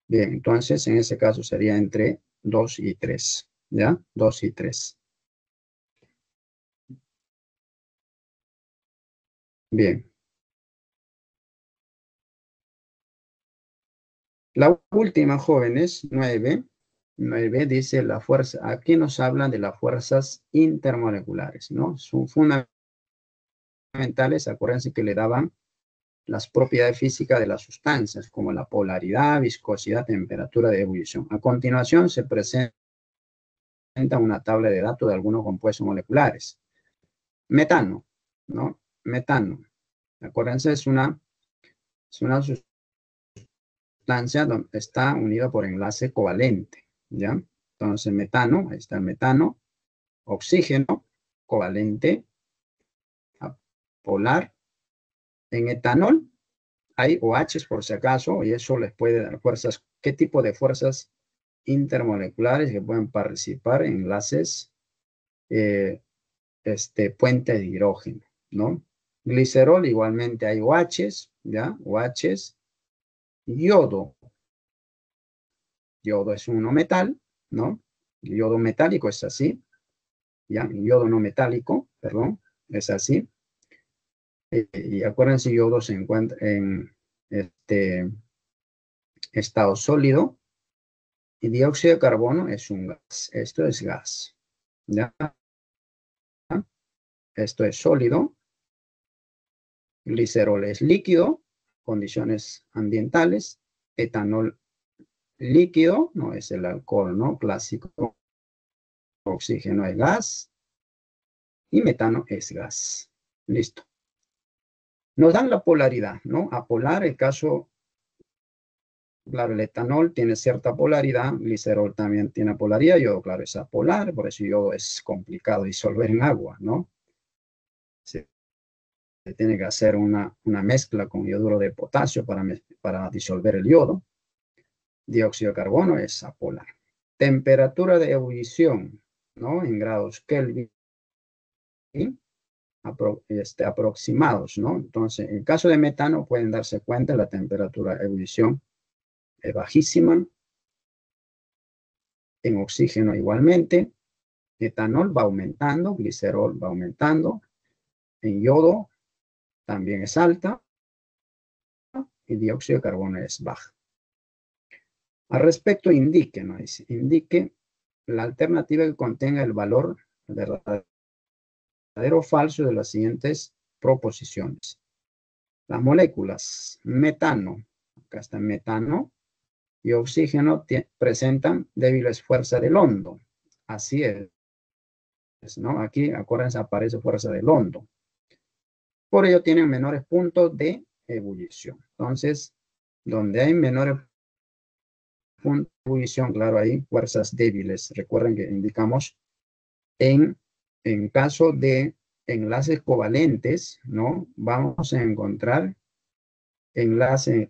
Bien, entonces en ese caso sería entre 2 y 3, ¿ya? 2 y 3. Bien. La última, jóvenes, 9 dice la fuerza, aquí nos hablan de las fuerzas intermoleculares, ¿no? Son fundamentales, acuérdense que le daban las propiedades físicas de las sustancias, como la polaridad, viscosidad, temperatura de ebullición. A continuación se presenta una tabla de datos de algunos compuestos moleculares. Metano, ¿no? Metano. Acuérdense, es una sustancia donde está unida por enlace covalente, ¿ya? Entonces, metano, ahí está el metano, oxígeno, covalente, polar. En etanol hay OH por si acaso, y eso les puede dar fuerzas. ¿Qué tipo de fuerzas intermoleculares que pueden participar en enlaces puente de hidrógeno, ¿no? Glicerol, igualmente hay OHs, ¿ya? OHs. Yodo. Yodo es uno metal, ¿no? Yodo metálico es así, ¿ya? Yodo no metálico, perdón, es así. Y acuérdense, yodo se encuentra en estado sólido y dióxido de carbono es un gas. Esto es gas, ¿ya? Esto es sólido. Glicerol es líquido, condiciones ambientales. Etanol líquido, no es el alcohol, ¿no? Clásico. Oxígeno es gas y metano es gas. Listo. Nos dan la polaridad, ¿no? Apolar, el caso Claro, el etanol tiene cierta polaridad, glicerol también tiene polaridad, yodo, claro, es apolar, por eso yodo es complicado disolver en agua, ¿no? Se tiene que hacer una mezcla con yoduro de potasio para disolver el yodo. Dióxido de carbono es apolar. Temperatura de ebullición, ¿no? En grados Kelvin, aproximados, ¿no? Entonces, en el caso de metano, pueden darse cuenta, la temperatura de ebullición es bajísima. En oxígeno igualmente. Etanol va aumentando, glicerol va aumentando. En yodo también es alta. Y dióxido de carbono es baja. Al respecto, indique, ¿no? Indique la alternativa que contenga el valor verdadero o falso de las siguientes proposiciones. Las moléculas metano, acá está metano, y oxígeno presentan débiles fuerzas del hondo. Así es, ¿no? Aquí, acuérdense, aparece fuerza del hondo. Por ello tienen menores puntos de ebullición. Entonces, donde hay menores puntos de ebullición, claro, hay fuerzas débiles. Recuerden que indicamos en caso de enlaces covalentes, ¿no? Vamos a encontrar enlaces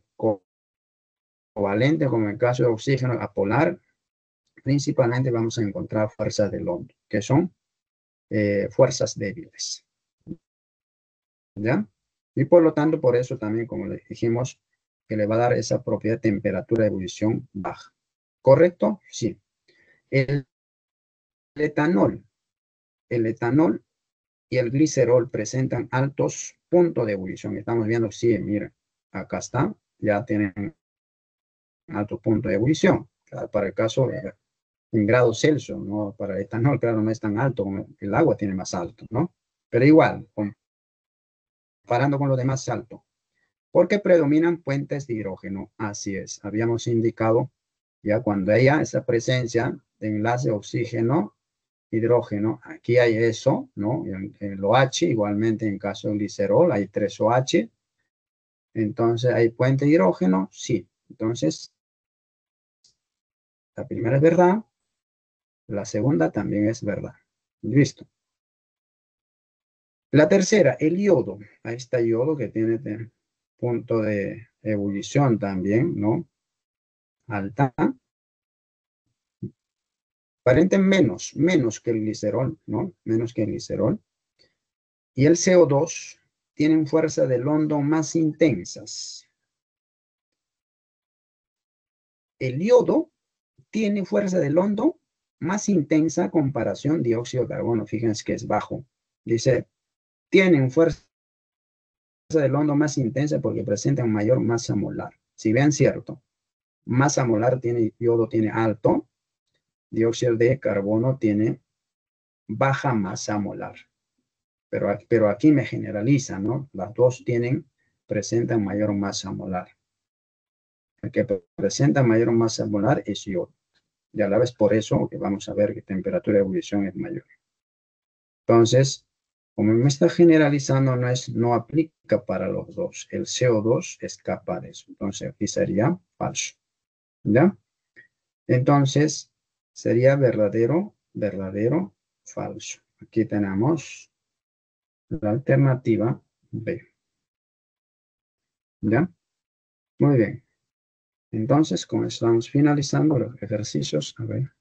covalentes, como en el caso de oxígeno apolar. Principalmente vamos a encontrar fuerzas del hondo, que son fuerzas débiles. ¿Ya? Y por lo tanto, por eso también, como le dijimos, que le va a dar esa propiedad de temperatura de ebullición baja. ¿Correcto? Sí. El etanol y el glicerol presentan altos puntos de ebullición. Estamos viendo, sí, mira, acá está, ya tienen alto punto de ebullición. Claro, para el caso en grados Celsius, ¿no? Para el etanol, claro, no es tan alto, como el agua tiene más alto, ¿no? Pero igual, comparando con lo demás alto. Porque predominan puentes de hidrógeno. Así es, habíamos indicado ya cuando hay esa presencia de enlace oxígeno, hidrógeno, aquí hay eso, ¿no? El OH, igualmente en caso del glicerol, hay 3 OH. Entonces, ¿hay puente de hidrógeno? Sí. Entonces, la primera es verdad, la segunda también es verdad. Listo. La tercera, el yodo. Ahí está yodo que tiene punto de ebullición también, ¿no? Alta. Aparente menos que el glicerol, ¿no? Menos que el glicerol. Y el CO2 tienen fuerza del hondo más intensas. El yodo tiene fuerza del hondo más intensa a comparación dióxido de carbono. Fíjense que es bajo. Dice, tienen fuerza del hondo más intensa porque presentan mayor masa molar. Si ven cierto, masa molar tiene yodo, tiene alto, dióxido de carbono tiene baja masa molar. Pero aquí me generaliza, ¿no? Las dos presentan mayor masa molar. El que presenta mayor masa molar es yodo. Y a la vez por eso que vamos a ver que temperatura de ebullición es mayor. Entonces, como me está generalizando, no aplica para los dos. El CO2 escapa de eso. Entonces, aquí sería falso. ¿Ya? Entonces, sería verdadero, falso. Aquí tenemos la alternativa B. ¿Ya? Muy bien. Entonces, como estamos finalizando los ejercicios, a ver.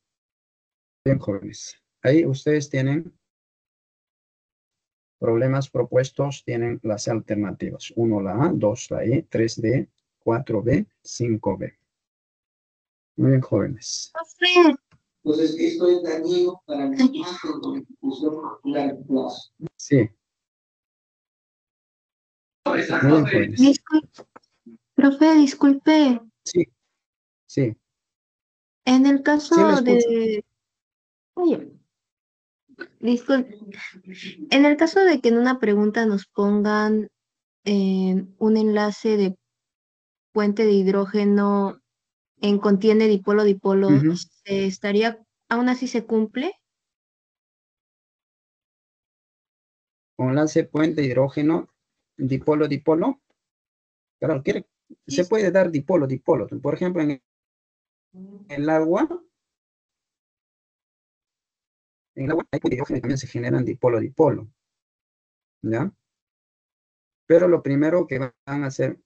Bien, jóvenes. Ahí ustedes tienen problemas propuestos, tienen las alternativas. 1 la A, 2 la E, 3D, 4B, 5B. Muy bien, jóvenes. Entonces, esto es dañino para la institución popular. Sí. Muy bien, jóvenes. Profe, disculpe. Sí, sí. En el Sí, caso le escucho. de... Oye, disculpe. En el caso de que en una pregunta nos pongan un enlace de puente de hidrógeno contiene dipolo-dipolo, Ujú. ¿aún así se cumple? Con enlace puente hidrógeno, dipolo-dipolo. Claro, Se puede dar dipolo, dipolo. Por ejemplo, en el agua, hay hidrógeno también se generan dipolo, dipolo. ¿Ya? Pero lo primero que van a hacer,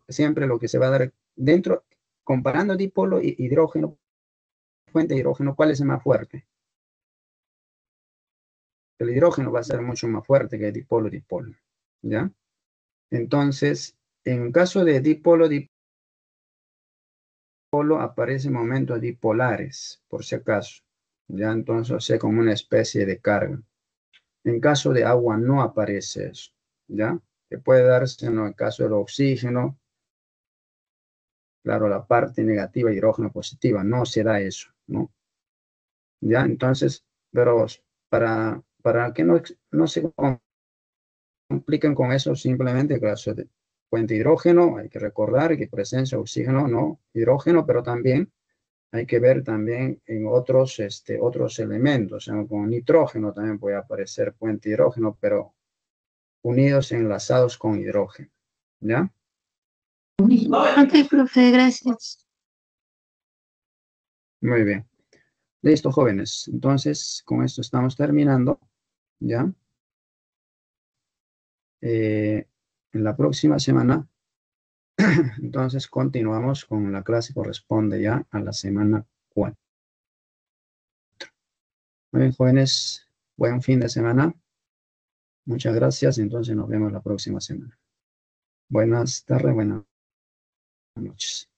siempre lo que se va a dar dentro, comparando dipolo y hidrógeno, fuente de hidrógeno, ¿cuál es el más fuerte? El hidrógeno va a ser mucho más fuerte que el dipolo, dipolo. ¿Ya? Entonces, en caso de dipolo, dipolo, aparecen momentos dipolares, por si acaso. ¿Ya? Entonces, o sea, como una especie de carga. En caso de agua no aparece eso. ¿Ya? Que puede darse en el caso del oxígeno. Claro, la parte negativa, hidrógeno positiva, no se da eso, ¿no? ¿Ya? Entonces, pero para que no se compliquen con eso, simplemente caso de fuente de hidrógeno, hay que recordar que presencia de oxígeno, no hidrógeno, pero también hay que ver también en otros elementos, con nitrógeno también puede aparecer fuente de hidrógeno, pero unidos, enlazados con hidrógeno, ¿ya? Ok, profe, gracias. Muy bien. Listo, jóvenes. Entonces, con esto estamos terminando, ¿ya? En la próxima semana, entonces, continuamos con la clase, corresponde ya a la semana 4. Muy bien, jóvenes. Buen fin de semana. Muchas gracias. Entonces, nos vemos la próxima semana. Buenas tardes, buenas noches.